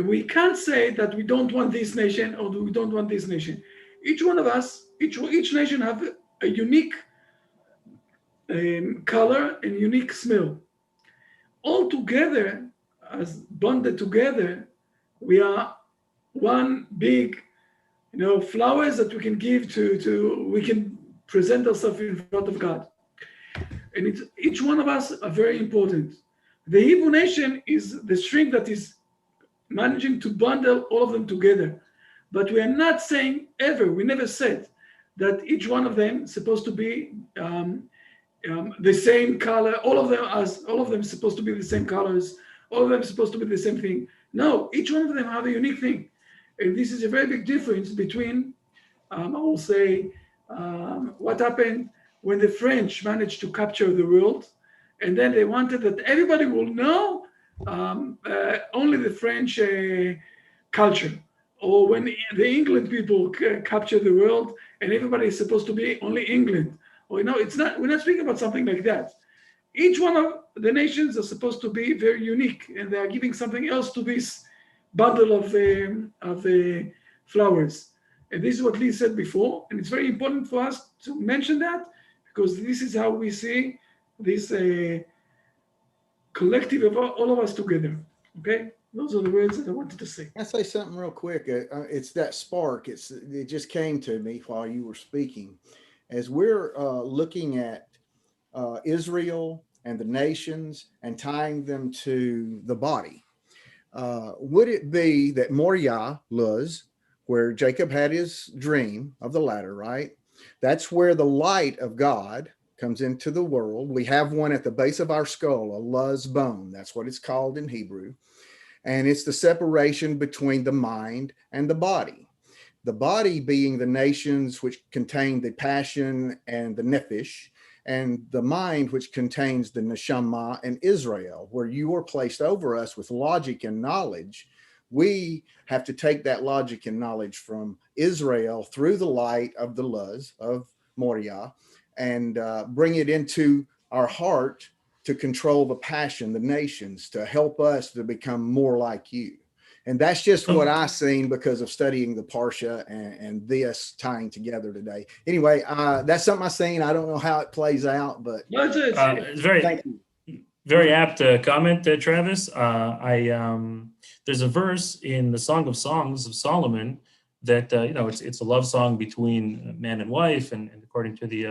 We can't say that we don't want this nation or we don't want this nation. Each one of us, each nation have a unique color and unique smell. All together, as bonded together, we are one big, flowers that we can give we can present ourselves in front of God. And each one of us are very important. The Hebrew nation is the string that is managing to bundle all of them together. But we are not saying ever, we never said that each one of them is supposed to be the same color, all of them supposed to be the same colors, all of them supposed to be the same thing. No, each one of them have a unique thing. And this is a very big difference between, I will say, what happened when the French managed to capture the world, and then they wanted that everybody will know only the French culture, or when the England people capture the world and everybody is supposed to be only England. Or it's not. We're not speaking about something like that. Each one of the nations are supposed to be very unique, and they are giving something else to this bundle of the flowers. And this is what Lee said before, and it's very important for us to mention that, because this is how we see this collective of all of us together. Okay, those are the words that I wanted to say. I say something real quick. It's that spark. It just came to me while you were speaking, as we're looking at Israel and the nations and tying them to the body. Would it be that Moriah, Luz, where Jacob had his dream of the ladder, right? That's where the light of God comes into the world. We have one at the base of our skull, a Luz bone. That's what it's called in Hebrew. And it's the separation between the mind and the body. the body being the nations which contain the passion and the nephesh, and the mind which contains the neshama and Israel, where you are placed over us with logic and knowledge. We have to take that logic and knowledge from Israel through the light of the Luz of Moriah and bring it into our heart to control the passion, the nations, to help us to become more like you. And that's just what I've seen because of studying the Parsha and this tying together today. Anyway, that's something I've seen. I don't know how it plays out, but it's very apt comment, Travis. There's a verse in the Song of Songs of Solomon that it's a love song between man and wife, and according to the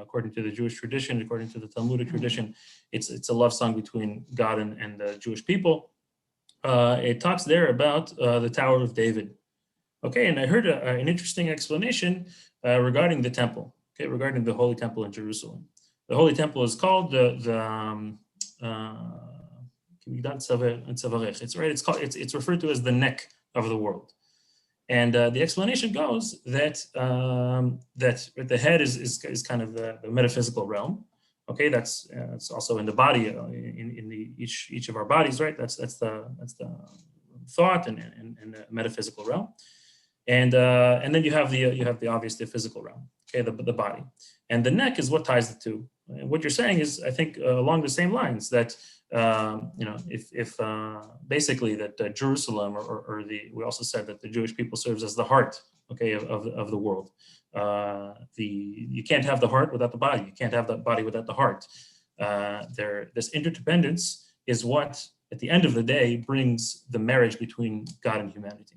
according to the Jewish tradition, according to the Talmudic tradition, it's a love song between God and the Jewish people. It talks there about the Tower of David. Okay, and I heard an interesting explanation regarding the temple. Okay, regarding the Holy Temple in Jerusalem. The Holy Temple is called it's right. It's referred to as the neck of the world. And the explanation goes that that the head is kind of the metaphysical realm. Okay, that's also in the body, in the each of our bodies, right? That's the thought and the metaphysical realm, and then you have the obvious, the physical realm. Okay, the body, and the neck is what ties the two. And what you're saying is, I think, along the same lines that if basically that Jerusalem or we also said that the Jewish people serves as the heart, okay, of the world. You can't have the heart without the body. You can't have the body without the heart. This interdependence is what, at the end of the day, brings the marriage between God and humanity.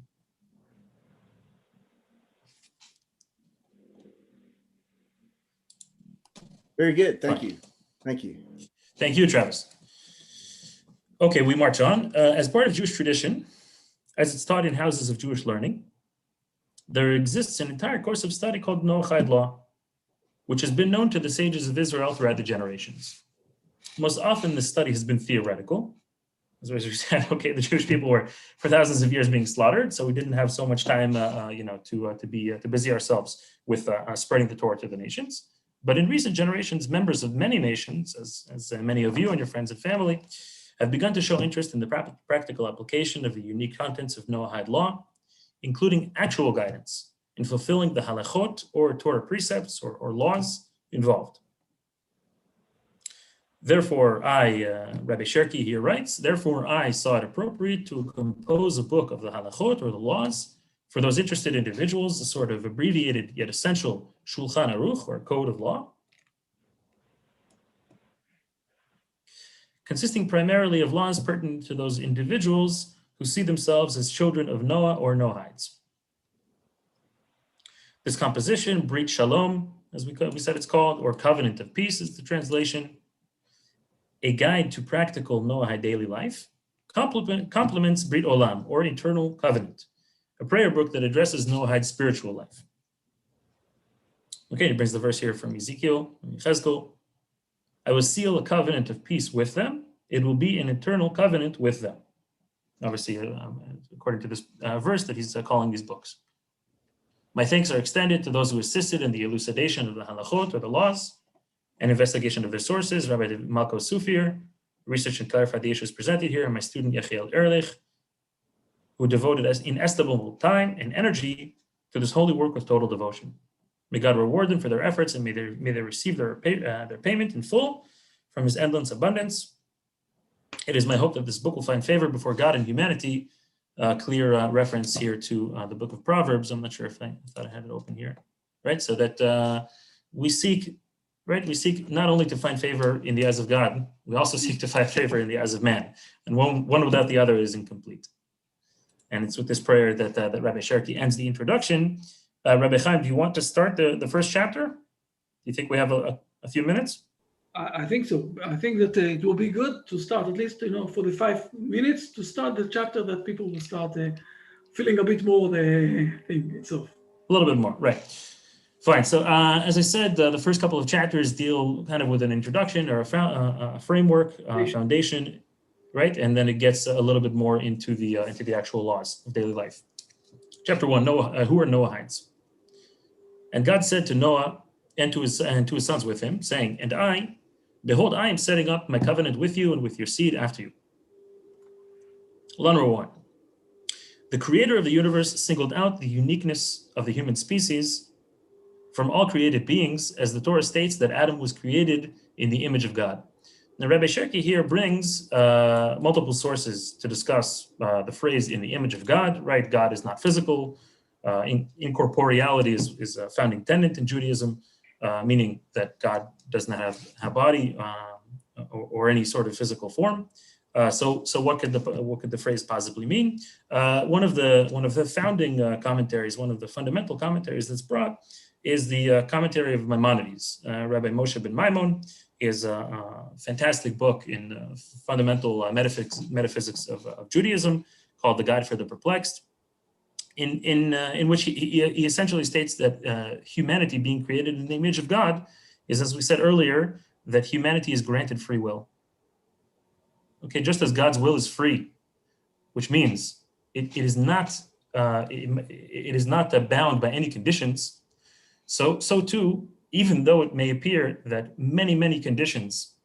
Very good. Thank you. Thank you. Thank you, Travis. Okay, we march on. As part of Jewish tradition, as it's taught in houses of Jewish learning, there exists an entire course of study called Noahide Law, which has been known to the sages of Israel throughout the generations. Most often, the study has been theoretical. As we said, okay, the Jewish people were for thousands of years being slaughtered, so we didn't have so much time, to busy ourselves with spreading the Torah to the nations. But in recent generations, members of many nations, as many of you and your friends and family, have begun to show interest in the practical application of the unique contents of Noahide Law, including actual guidance in fulfilling the halachot or Torah precepts or laws involved. Therefore, Rabbi Sherki here writes, therefore I saw it appropriate to compose a book of the halachot or the laws for those interested individuals, a sort of abbreviated yet essential Shulchan Aruch or code of law, consisting primarily of laws pertinent to those individuals who see themselves as children of Noah or Noahides. This composition, Brit Shalom, as we said it's called, or Covenant of Peace is the translation, a guide to practical Noahide daily life, complements Brit Olam, or Eternal Covenant, a prayer book that addresses Noahide's spiritual life. Okay, it brings the verse here from Ezekiel, Chezkel. I will seal a covenant of peace with them. It will be an eternal covenant with them. Obviously, according to this verse that he's calling these books. My thanks are extended to those who assisted in the elucidation of the halachot or the laws and investigation of their sources, Rabbi Malko Sufir, research and clarified the issues presented here, and my student Yechiel Ehrlich, who devoted inestimable time and energy to this holy work with total devotion. May God reward them for their efforts, and may they receive their payment in full from his endless abundance. It is my hope that this book will find favor before God and humanity. Clear reference here to the book of Proverbs. I'm not sure if I thought I had it open here, right? So that we seek not only to find favor in the eyes of God, we also seek to find favor in the eyes of man. And one without the other is incomplete. And it's with this prayer that Rabbi Sherki ends the introduction. Rabbi Chaim, do you want to start the first chapter? Do you think we have a few minutes? I think so. I think that it will be good to start at least, for the 5 minutes to start the chapter, that people will start feeling a bit more the thing itself. A little bit more, right. Fine. So as I said, the first couple of chapters deal kind of with an introduction or a framework, foundation, right? And then it gets a little bit more into the actual laws of daily life. Chapter 1, Noah, who are Noahites? And God said to Noah and to his sons with him, saying, and I, behold, I am setting up my covenant with you and with your seed after you. Law number 1. The creator of the universe singled out the uniqueness of the human species from all created beings, as the Torah states that Adam was created in the image of God. Now, Rabbi Sherki here brings multiple sources to discuss the phrase "in the image of God." Right? God is not physical. Incorporeality is a founding tenet in Judaism, meaning that God does not have a body or any sort of physical form. So what could the phrase possibly mean? One of the founding commentaries, one of the fundamental commentaries that's brought, is the commentary of Maimonides. Rabbi Moshe ben Maimon is a fantastic book in fundamental metaphysics of Judaism called The Guide for the Perplexed, in which he essentially states that humanity being created in the image of God is, as we said earlier, that humanity is granted free will. Okay, just as God's will is free, which means it is not bound by any conditions. So too, even though it may appear that many conditions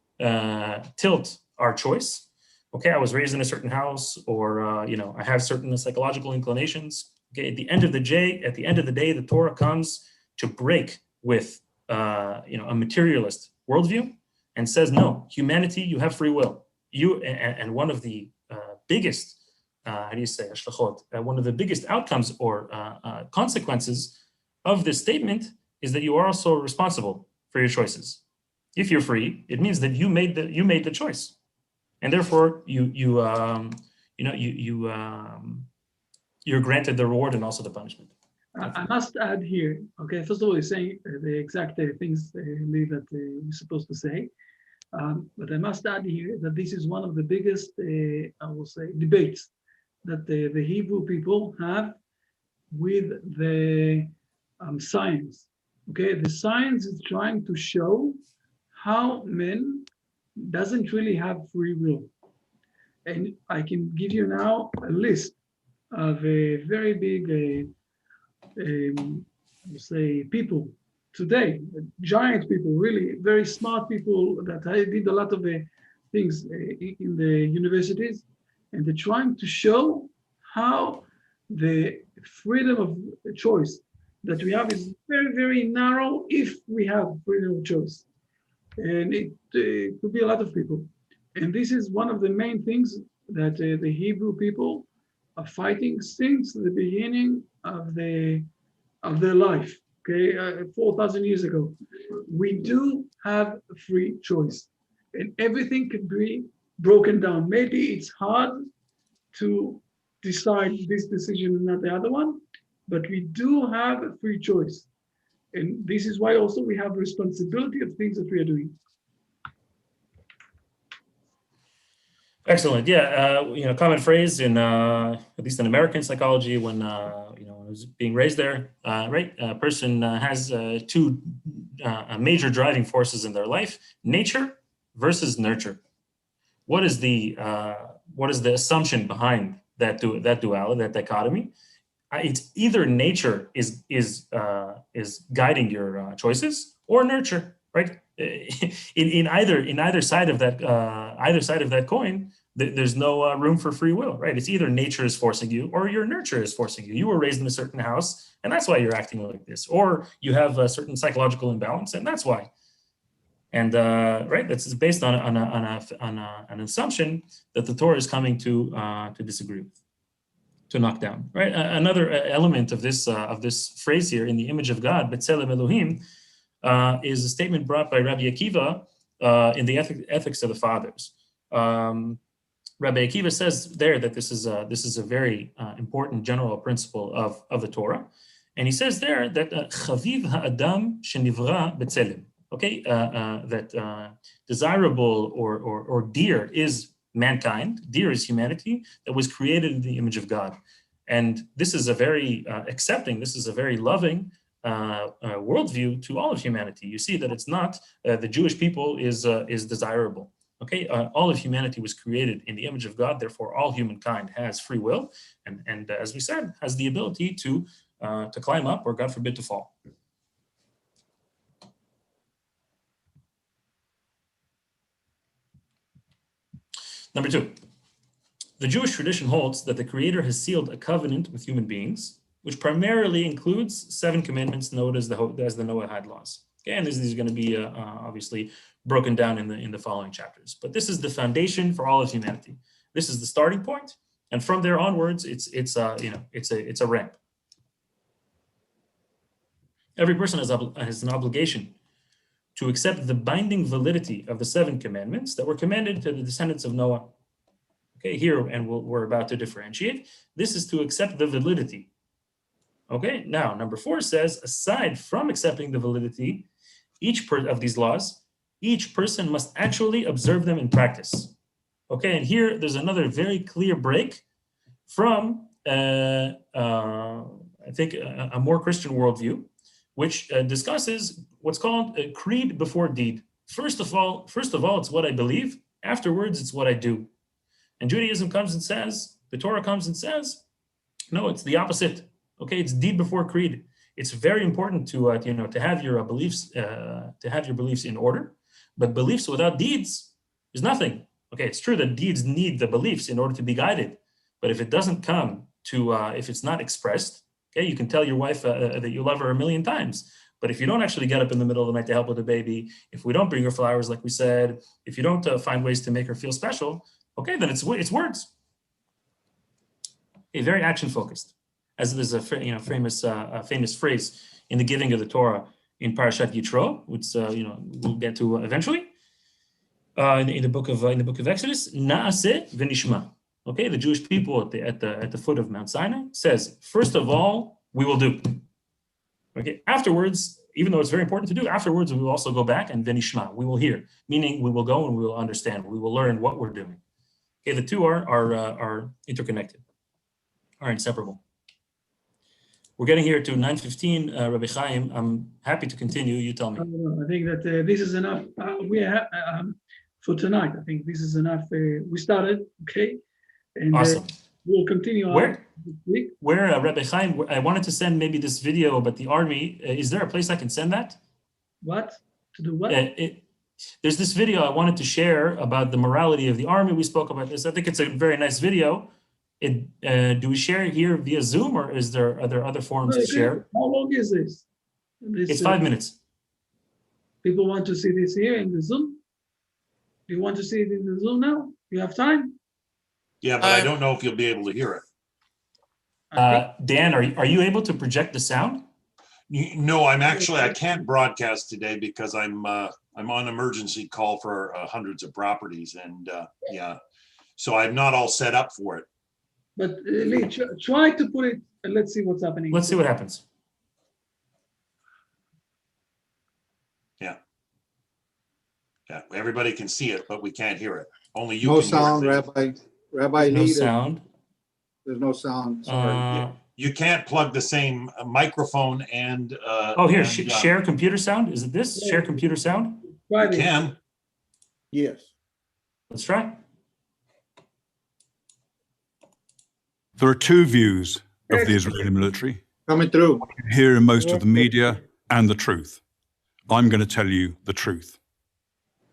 tilt our choice. Okay, I was raised in a certain house, or I have certain psychological inclinations. Okay, at the end of the day, the Torah comes to break with a materialist worldview and says, no, humanity, you have free will. And one of the biggest, one of the biggest outcomes or consequences of this statement is that you are also responsible for your choices. If you're free, it means that you made the choice, and therefore you're granted the reward and also the punishment. I must add here. Okay, first of all, you're saying the exact things Lee, that we're supposed to say. But I must add here that this is one of the biggest, I will say, debates that the Hebrew people have with the science. Okay, the science is trying to show how man doesn't really have free will. And I can give you now a list of a very big, say, people today, giant people, really very smart people that I did a lot of things in the universities, and they're trying to show how the freedom of choice that we have is very narrow if we have freedom of choice. And it could be a lot of people. And this is one of the main things that the Hebrew people are fighting since the beginning of their life. Okay, 4,000 years ago, we do have free choice, and everything can be broken down. Maybe it's hard to decide this decision and not the other one, but we do have a free choice, and this is why also we have responsibility of things that we are doing. Excellent. Yeah, common phrase in at least in American psychology when I was being raised there, right? A person has two major driving forces in their life: nature versus nurture. What is the assumption behind that duality, that dichotomy? It's either nature is guiding your choices, or nurture, right? In either side of that coin, there's no room for free will, right? It's either nature is forcing you or your nurture is forcing you. You were raised in a certain house, and that's why you're acting like this, or you have a certain psychological imbalance, and that's why. And right, that's based on an assumption that the Torah is coming to disagree with, to knock down. Right. Another element of this phrase here, in the image of God, B'Tselem Elohim, is a statement brought by Rabbi Akiva in the Ethics of the Fathers. Rabbi Akiva says there that this is a very important general principle of the Torah, and he says there that Chaviv ha'adam shenivra b'tzelem. Okay, that desirable or dear is mankind, dear is humanity that was created in the image of God, and this is a very accepting, this is a very loving worldview to all of humanity. You see that it's not the Jewish people is desirable. Okay, all of humanity was created in the image of God. Therefore, all humankind has free will, and as we said, has the ability to climb up or, God forbid, to fall. Number 2, the Jewish tradition holds that the Creator has sealed a covenant with human beings, which primarily includes 7 commandments known as the Noahide laws. Okay, and these are going to be obviously broken down in the following chapters. But this is the foundation for all of humanity. This is the starting point, and from there onwards, it's a ramp. Every person has an obligation to accept the binding validity of the 7 commandments that were commanded to the descendants of Noah. Okay, here, and we're about to differentiate. This is to accept the validity. Okay, now number 4 says, aside from accepting the validity, of these laws, each person must actually observe them in practice. Okay, and here there's another very clear break from, I think, a more Christian worldview, which discusses what's called a creed before deed. First of all, it's what I believe. Afterwards, it's what I do. And Judaism comes and says, the Torah comes and says, no, it's the opposite. Okay, it's deed before creed. It's very important to have your beliefs in order, but beliefs without deeds is nothing. Okay, it's true that deeds need the beliefs in order to be guided, but if it doesn't come to, if it's not expressed, okay, you can tell your wife that you love her 1,000,000 times, but if you don't actually get up in the middle of the night to help with the baby, if we don't bring her flowers like we said, if you don't find ways to make her feel special, okay, then it's words. Okay, very action focused. As there's a famous phrase in the giving of the Torah in Parashat Yitro, which we'll get to eventually. In the book of Exodus, Naaseh v'nishma. Okay, the Jewish people at the foot of Mount Sinai says, first of all, we will do. Okay, afterwards, even though it's very important to do, afterwards we will also go back and v'nishma, we will hear, meaning we will go and we will understand, we will learn what we're doing. Okay, the two are interconnected, are inseparable. We're getting here to 9:15, Rabbi Chaim. I'm happy to continue. You tell me. I think that this is enough. We have for tonight. I think this is enough. We started, okay, and awesome. We'll continue. Where Rabbi Chaim? I wanted to send maybe this video about the army. Is there a place I can send that? What to do? What? There's this video I wanted to share about the morality of the army. We spoke about this. I think it's a very nice video. Do we share it here via Zoom, or are there other forums to share? How long is this? It's 5 minutes. People want to see this here in the Zoom? Do you want to see it in the Zoom now? You have time? Yeah, but I don't know if you'll be able to hear it. Dan, are you able to project the sound? No, I can't broadcast today because I'm on emergency call for hundreds of properties, and so I'm not all set up for it. But Lee, try to put it, and let's see what's happening. Let's see what happens. Yeah, everybody can see it, but we can't hear it. Only you No can sound, hear it. Rabbi. No Lee, sound. There's no sound. Sorry. You can't plug the same microphone and. Here, share computer sound. Is it this? Share computer sound? You can. Yes. Let's try. There are two views of the Israeli military. Coming through. Here in most of the media, and the truth. I'm going to tell you the truth.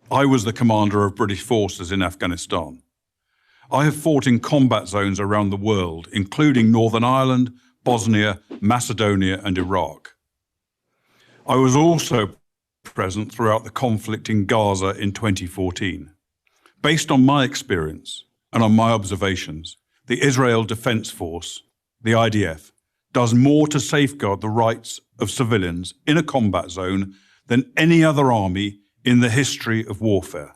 I was the commander of British forces in Afghanistan. I have fought in combat zones around the world, including Northern Ireland, Bosnia, Macedonia, and Iraq. I was also present throughout the conflict in Gaza in 2014. Based on my experience and on my observations, the Israel Defense Force, the IDF, does more to safeguard the rights of civilians in a combat zone than any other army in the history of warfare.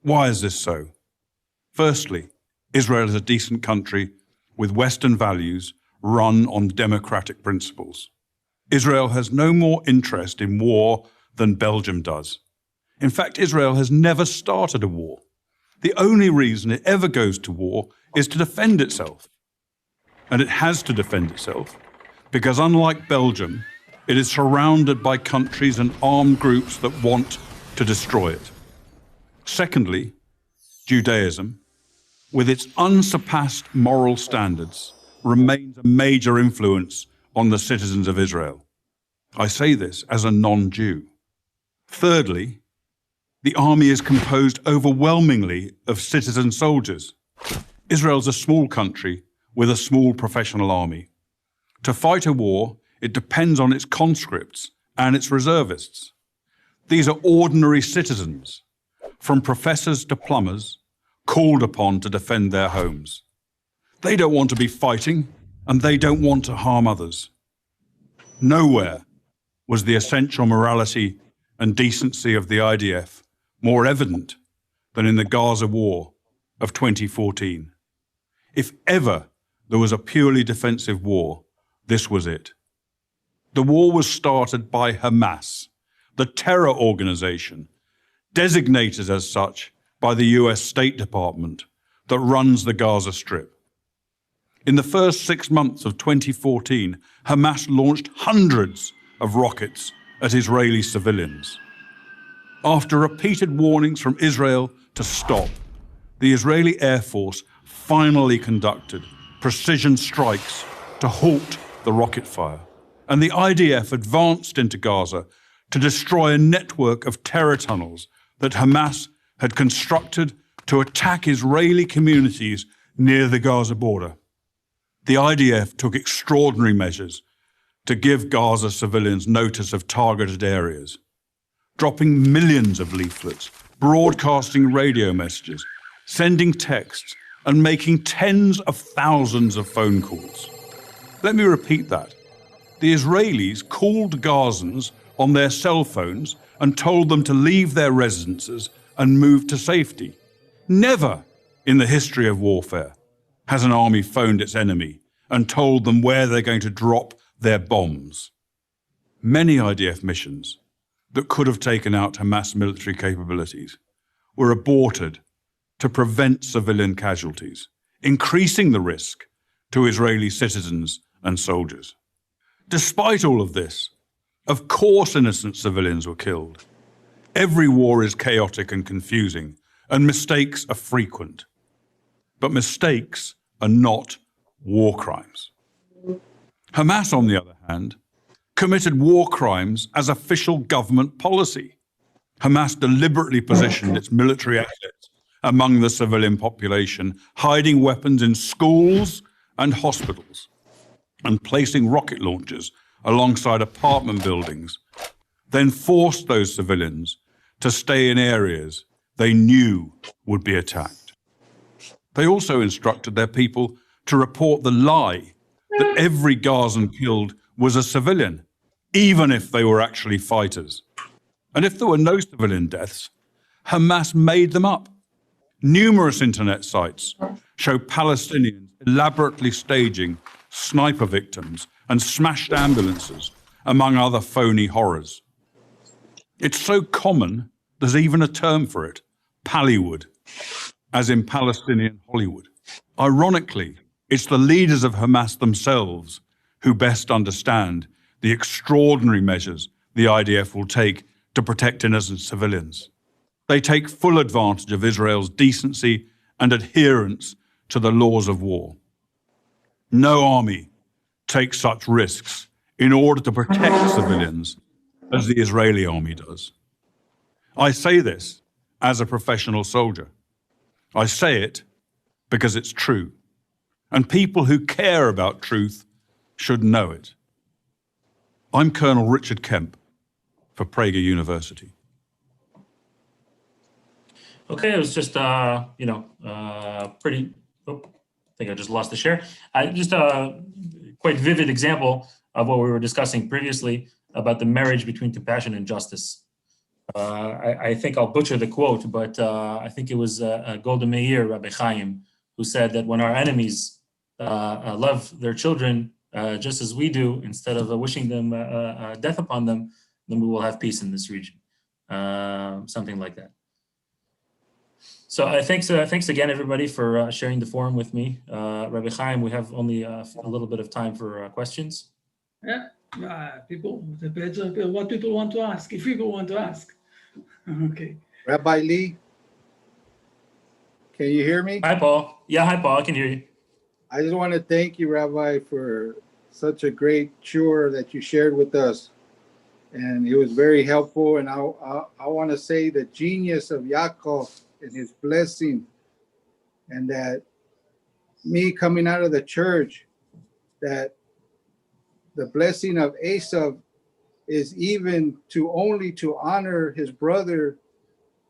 Why is this so? Firstly, Israel is a decent country with Western values run on democratic principles. Israel has no more interest in war than Belgium does. In fact, Israel has never started a war. The only reason it ever goes to war is to defend itself. And it has to defend itself because, unlike Belgium, it is surrounded by countries and armed groups that want to destroy it. Secondly, Judaism, with its unsurpassed moral standards, remains a major influence on the citizens of Israel. I say this as a non-Jew. Thirdly, the army is composed overwhelmingly of citizen soldiers. Israel's a small country with a small professional army. To fight a war, it depends on its conscripts and its reservists. These are ordinary citizens, from professors to plumbers, called upon to defend their homes. They don't want to be fighting, and they don't want to harm others. Nowhere was the essential morality and decency of the IDF more evident than in the Gaza war of 2014. If ever there was a purely defensive war, this was it. The war was started by Hamas, the terror organization, designated as such by the US State Department that runs the Gaza Strip. In the first 6 months of 2014, Hamas launched hundreds of rockets at Israeli civilians. After repeated warnings from Israel to stop, the Israeli Air Force finally conducted precision strikes to halt the rocket fire, and the IDF advanced into Gaza to destroy a network of terror tunnels that Hamas had constructed to attack Israeli communities near the Gaza border. The IDF took extraordinary measures to give Gaza civilians notice of targeted areas, dropping millions of leaflets, broadcasting radio messages, sending texts, and making tens of thousands of phone calls. Let me repeat that. The Israelis called Gazans on their cell phones and told them to leave their residences and move to safety. Never in the history of warfare has an army phoned its enemy and told them where they're going to drop their bombs. Many IDF missions that could have taken out Hamas military capabilities were aborted to prevent civilian casualties, increasing the risk to Israeli citizens and soldiers. Despite all of this, of course innocent civilians were killed. Every war is chaotic and confusing, and mistakes are frequent. But mistakes are not war crimes. Hamas, on the other hand, committed war crimes as official government policy. Hamas deliberately positioned its military assets among the civilian population, hiding weapons in schools and hospitals, and placing rocket launchers alongside apartment buildings, then forced those civilians to stay in areas they knew would be attacked. They also instructed their people to report the lie that every Gazan killed was a civilian, even if they were actually fighters. And if there were no civilian deaths, Hamas made them up. Numerous internet sites show Palestinians elaborately staging sniper victims and smashed ambulances, among other phony horrors. It's so common, there's even a term for it, Pallywood, as in Palestinian Hollywood. Ironically, it's the leaders of Hamas themselves who best understand the extraordinary measures the IDF will take to protect innocent civilians. They take full advantage of Israel's decency and adherence to the laws of war. No army takes such risks in order to protect civilians as the Israeli army does. I say this as a professional soldier. I say it because it's true, and people who care about truth should know it. I'm Colonel Richard Kemp for Prager University. Okay, it was just, pretty, I think I just lost the share. Just a quite vivid example of what we were discussing previously about the marriage between compassion and justice. I think I'll butcher the quote, but I think it was Golda Meir, Rabbi Chaim, who said that when our enemies love their children just as we do, instead of wishing them death upon them, then we will have peace in this region. Something like that. So thanks again, everybody, for sharing the forum with me. Rabbi Chaim, we have only a little bit of time for questions. Yeah, people, depends on what people want to ask, if people want to ask. Okay. Rabbi Lee, Can you hear me? Hi, Paul. Yeah, hi, Paul. I can hear you. I just want to thank you, Rabbi, for such a great chore that you shared with us. And it was very helpful. And I want to say the genius of Yaakov and his blessing, and that me coming out of the church, that the blessing of Esau is even to honor his brother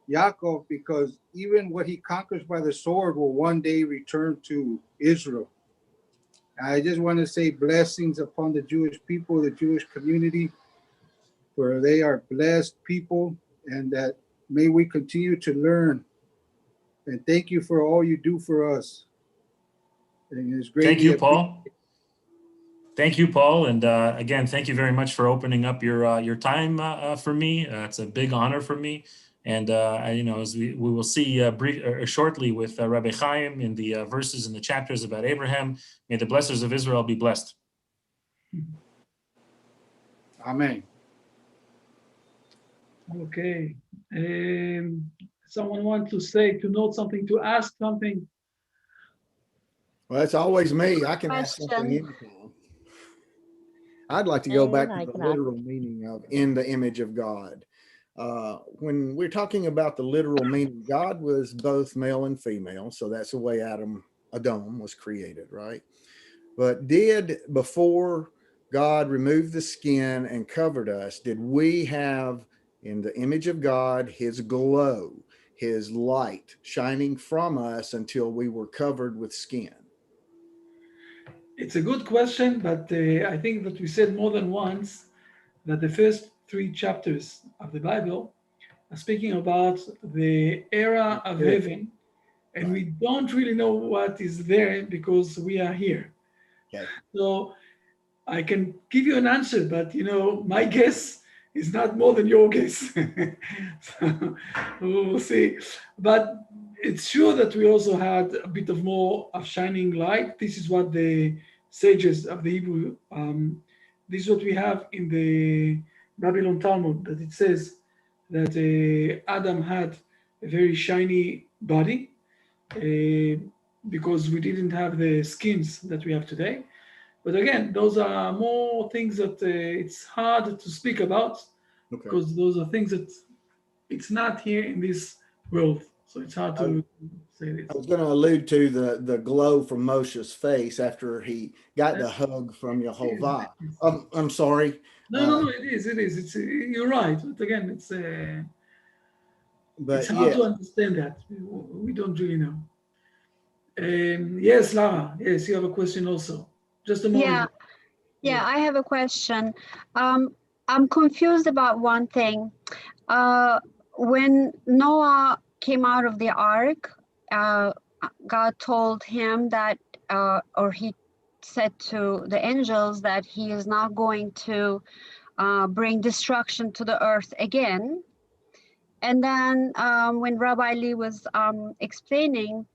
Yaakov, because even what he conquers by the sword will one day return to Israel. I just want to say blessings upon the Jewish people, the Jewish community, for they are blessed people, and that may we continue to learn. And thank you for all you do for us. And it's great. Thank you, Paul. Thank you, Paul. And again, thank you very much for opening up your time for me. It's a big honor for me. And as we will see shortly with Rabbi Chaim in the verses in the chapters about Abraham, may the blessers of Israel be blessed. Amen. Okay. Someone want to say, to note something, to ask something? Well, it's always me. I can ask something anytime. I'd like to go back to the literal meaning of in the image of God. When we're talking about the literal meaning, God was both male and female. So that's the way Adam was created, right? But before God removed the skin and covered us, did we have in the image of God his glow, his light shining from us until we were covered with skin? It's a good question, but I think that we said more than once that the first 3 chapters of the Bible are speaking about the era of heaven, and we don't really know what is there because we are here. Okay. So I can give you an answer, but my guess is not more than your guess. So we'll see. But it's sure that we also had a bit of more of shining light. This is what the sages of the Hebrew, this is what we have in the Babylon Talmud, that it says that Adam had a very shiny body because we didn't have the skins that we have today. But again, those are more things that it's hard to speak about, because those are things that it's not here in this world. So it's hard to say this. I was going to allude to the glow from Moshe's face after he got the hug from Yehovah. I'm sorry. No, it is. It's you're right. But again, it's hard to understand that. We don't really know. Yes, Lara. Yes, you have a question also. Just a moment. Yeah, I have a question. I'm confused about one thing. When Noah came out of the ark, God told him that, or he said to the angels that he is not going to bring destruction to the earth again. And then when Rabbi Lee was explaining,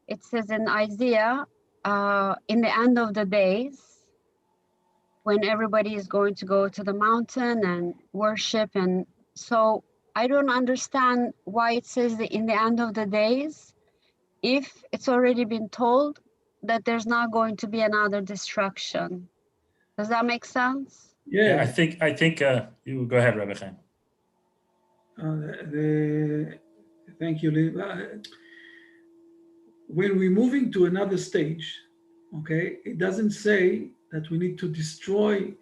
it says in Isaiah, in the end of the days, when everybody is going to go to the mountain and worship. And so I don't understand why it says that in the end of the days, if it's already been told that there's not going to be another destruction. Does that make sense? Yeah, I think you go ahead, Rabbi Chaim. Thank you, Lee. When we're moving to another stage, okay, it doesn't say that we need to destroy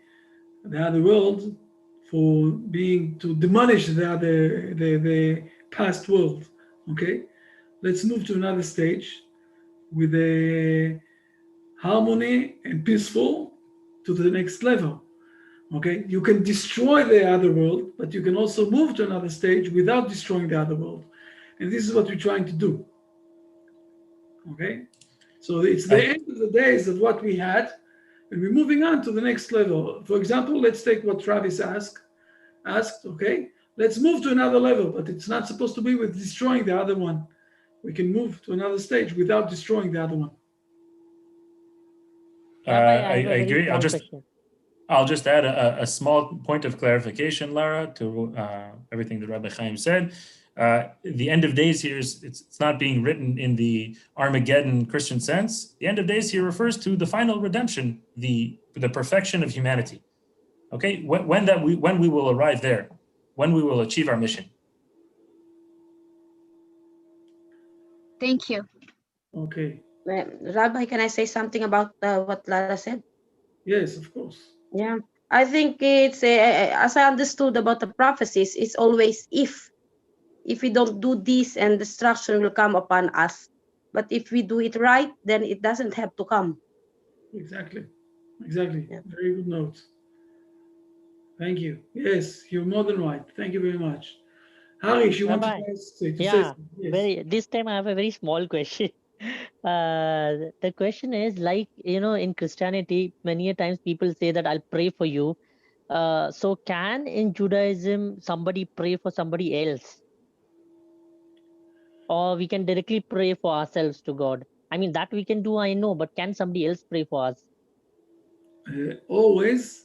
the other world for to demolish the past world. Okay, let's move to another stage with a harmony and peaceful to the next level. Okay, you can destroy the other world, but you can also move to another stage without destroying the other world, and this is what we're trying to do. Okay, so it's the end of the days of what we had, and we're moving on to the next level. For example, let's take what Travis asked. Okay, let's move to another level, but it's not supposed to be with destroying the other one. We can move to another stage without destroying the other one. I agree. I'll just add a small point of clarification, Lara, to everything that Rabbi Chaim said. The end of days here is it's not being written in the Armageddon Christian sense. The end of days here refers to the final redemption, the perfection of humanity. Okay, when we will arrive there, when we will achieve our mission. Thank you. Okay. Rabbi, can I say something about what Lara said? Yes, of course. Yeah, I think it's as I understood about the prophecies, it's always if we don't do this and destruction will come upon us. But if we do it right, then it doesn't have to come. Exactly. Exactly. Yeah. Very good note. Thank you. Yes, you're more than right. Thank you very much. Harish, you want to Rabbi, say yeah, something? Yes. this time I have a very small question. The question is like, in Christianity, many a times people say that I'll pray for you. So can in Judaism somebody pray for somebody else? Or we can directly pray for ourselves to God? I mean, that we can do, I know, but can somebody else pray for us? Always.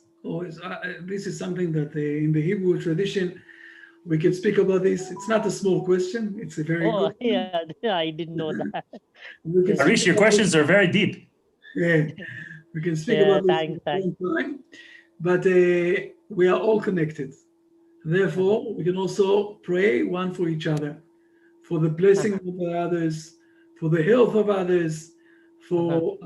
This is something that in the Hebrew tradition, we can speak about this. It's not a small question. It's a very Oh, good one. yeah, I didn't know that. We can speak Harish, your about questions this. are very deep. Yeah, we can speak Yeah, about this thanks. for a long time, but we are all connected. Therefore, we can also pray one for each other, for the blessing of the others, for the health of others, for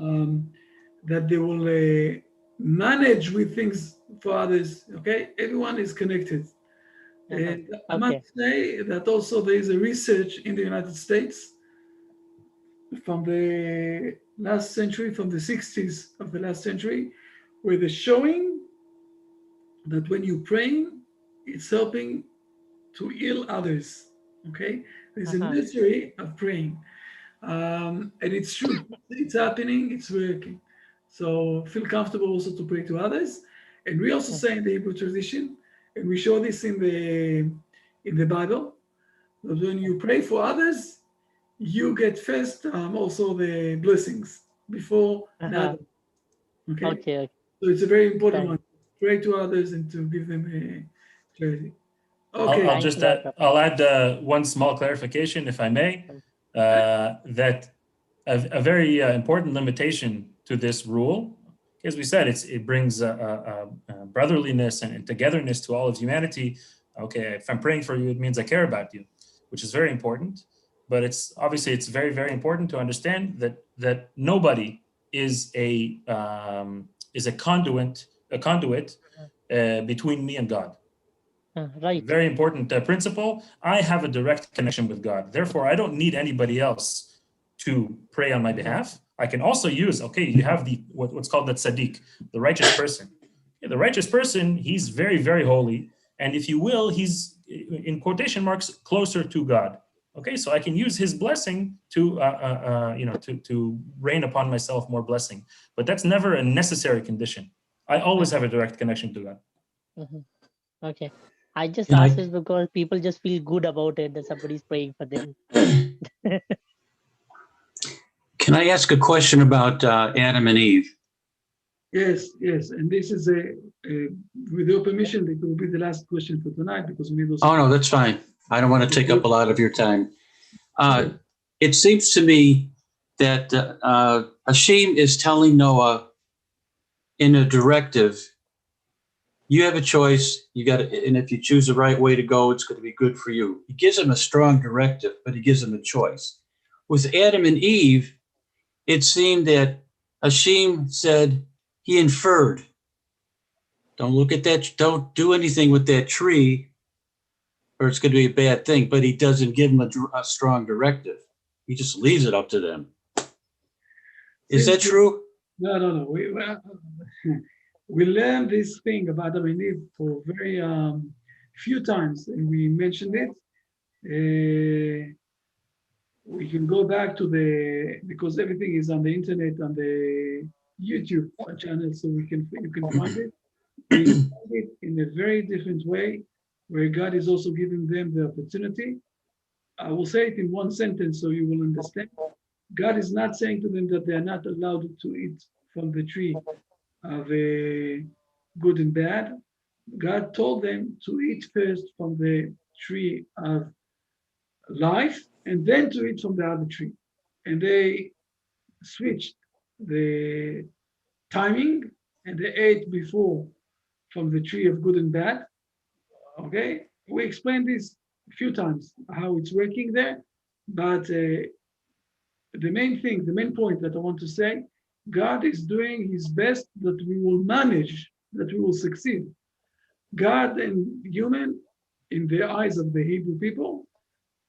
that they will manage with things for others. Okay, everyone is connected. And I Okay. must say that also there is a research in the United States from the last century, from the 60s of the last century, where they're showing that when you're praying, it's helping to heal others. Okay, there's a mystery of praying, and it's true. It's happening. It's working. So feel comfortable also to pray to others, and we also say in the Hebrew tradition, and we show this in the Bible, that when you pray for others, you get first also the blessings before the other. Okay? Okay. So it's a very important Thanks. one. Pray to others and to give them a charity. I'll Okay. just I'll add one small clarification, if I may, that a very important limitation to this rule, as we said, it brings brotherliness and togetherness to all of humanity. Okay, if I'm praying for you, it means I care about you, which is very important. But it's obviously it's very, very important to understand that nobody is a conduit between me and God. Right. Very important principle. I have a direct connection with God. Therefore, I don't need anybody else to pray on my behalf. I can also use, okay, you have what's called the tzaddik, the righteous person. The righteous person, he's very, very holy. And if you will, he's, in quotation marks, closer to God. Okay, so I can use his blessing to rain upon myself more blessing. But that's never a necessary condition. I always have a direct connection to God. Okay. I just asked this because people just feel good about it that somebody's praying for them. Can I ask a question about Adam and Eve? Yes. And this is with your permission, it will be the last question for tonight because we need also. Oh, no, that's fine. I don't want to take up a lot of your time. It seems to me that Hashem is telling Noah in a directive, you have a choice. You got to, and if you choose the right way to go, it's going to be good for you. He gives him a strong directive, but he gives him a choice. With Adam and Eve, it seemed that Hashem said, he inferred, don't look at that, don't do anything with that tree, or it's going to be a bad thing. But he doesn't give them a strong directive. He just leaves it up to them. Is that true? No. We learned this thing about Adam and Eve for very few times, and we mentioned it. We can go back to because everything is on the internet, on the YouTube channel, so you can find it. We find it in a very different way, where God is also giving them the opportunity. I will say it in one sentence so you will understand. God is not saying to them that they are not allowed to eat from the tree of good and bad. God told them to eat first from the tree of life and then to eat from the other tree. And they switched the timing and they ate before from the tree of good and bad. Okay, we explained this a few times how it's working there, but the main thing, the main point that I want to say, God is doing his best that we will manage, that we will succeed. God and human, in the eyes of the Hebrew people,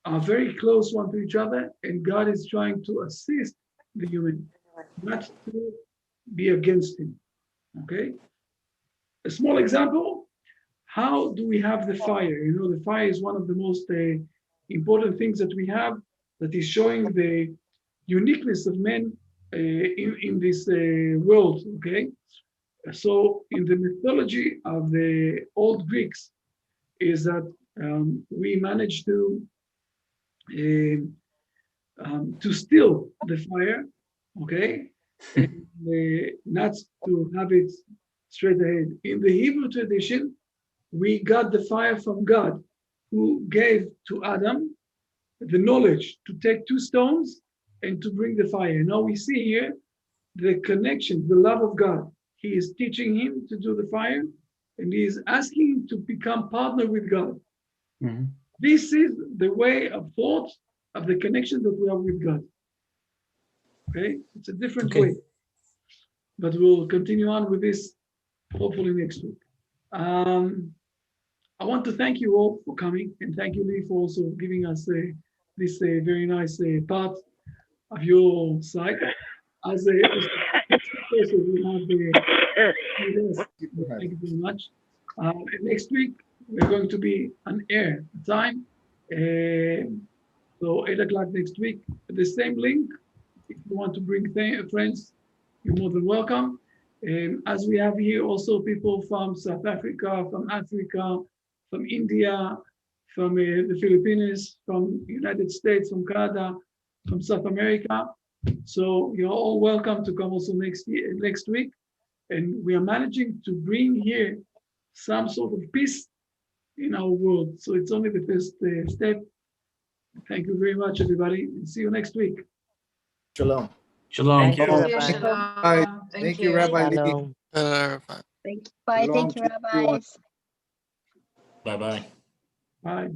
are very close one to each other, and God is trying to assist the human, not to be against him. Okay? A small example, how do we have the fire? You know, the fire is one of the most important things that we have that is showing the uniqueness of men in this world, okay? So in the mythology of the old Greeks is that we managed to steal the fire, okay? And not to have it straight ahead. In the Hebrew tradition, we got the fire from God, who gave to Adam the knowledge to take two stones and to bring the fire. Now we see here the connection, the love of God. He is teaching him to do the fire, and he is asking him to become partner with God. Mhm. This is the way of thought of the connection that we have with God. Okay, it's a different Okay. way, but we'll continue on with this hopefully next week. I want to thank you all for coming, and thank you, Lee, for also giving us this very nice part of your site. As a also, we have thank you very much. Next week we're going to be on air time, so 8 o'clock next week. The same link. If you want to bring friends, you're more than welcome. As we have here also people from South Africa, from India, from the Philippines, from United States, from Canada, from South America. So you're all welcome to come also next week. And we are managing to bring here some sort of peace in our world. So it's only the first step. Thank you very much, everybody, and see you next week. Shalom. Shalom. Thank you. Thank you, Rabbi. Shalom. Thank you, Rabbi Lee. Shalom. Thank you. Bye. Shalom Thank you, to everyone. rabbis. Bye-bye. Bye.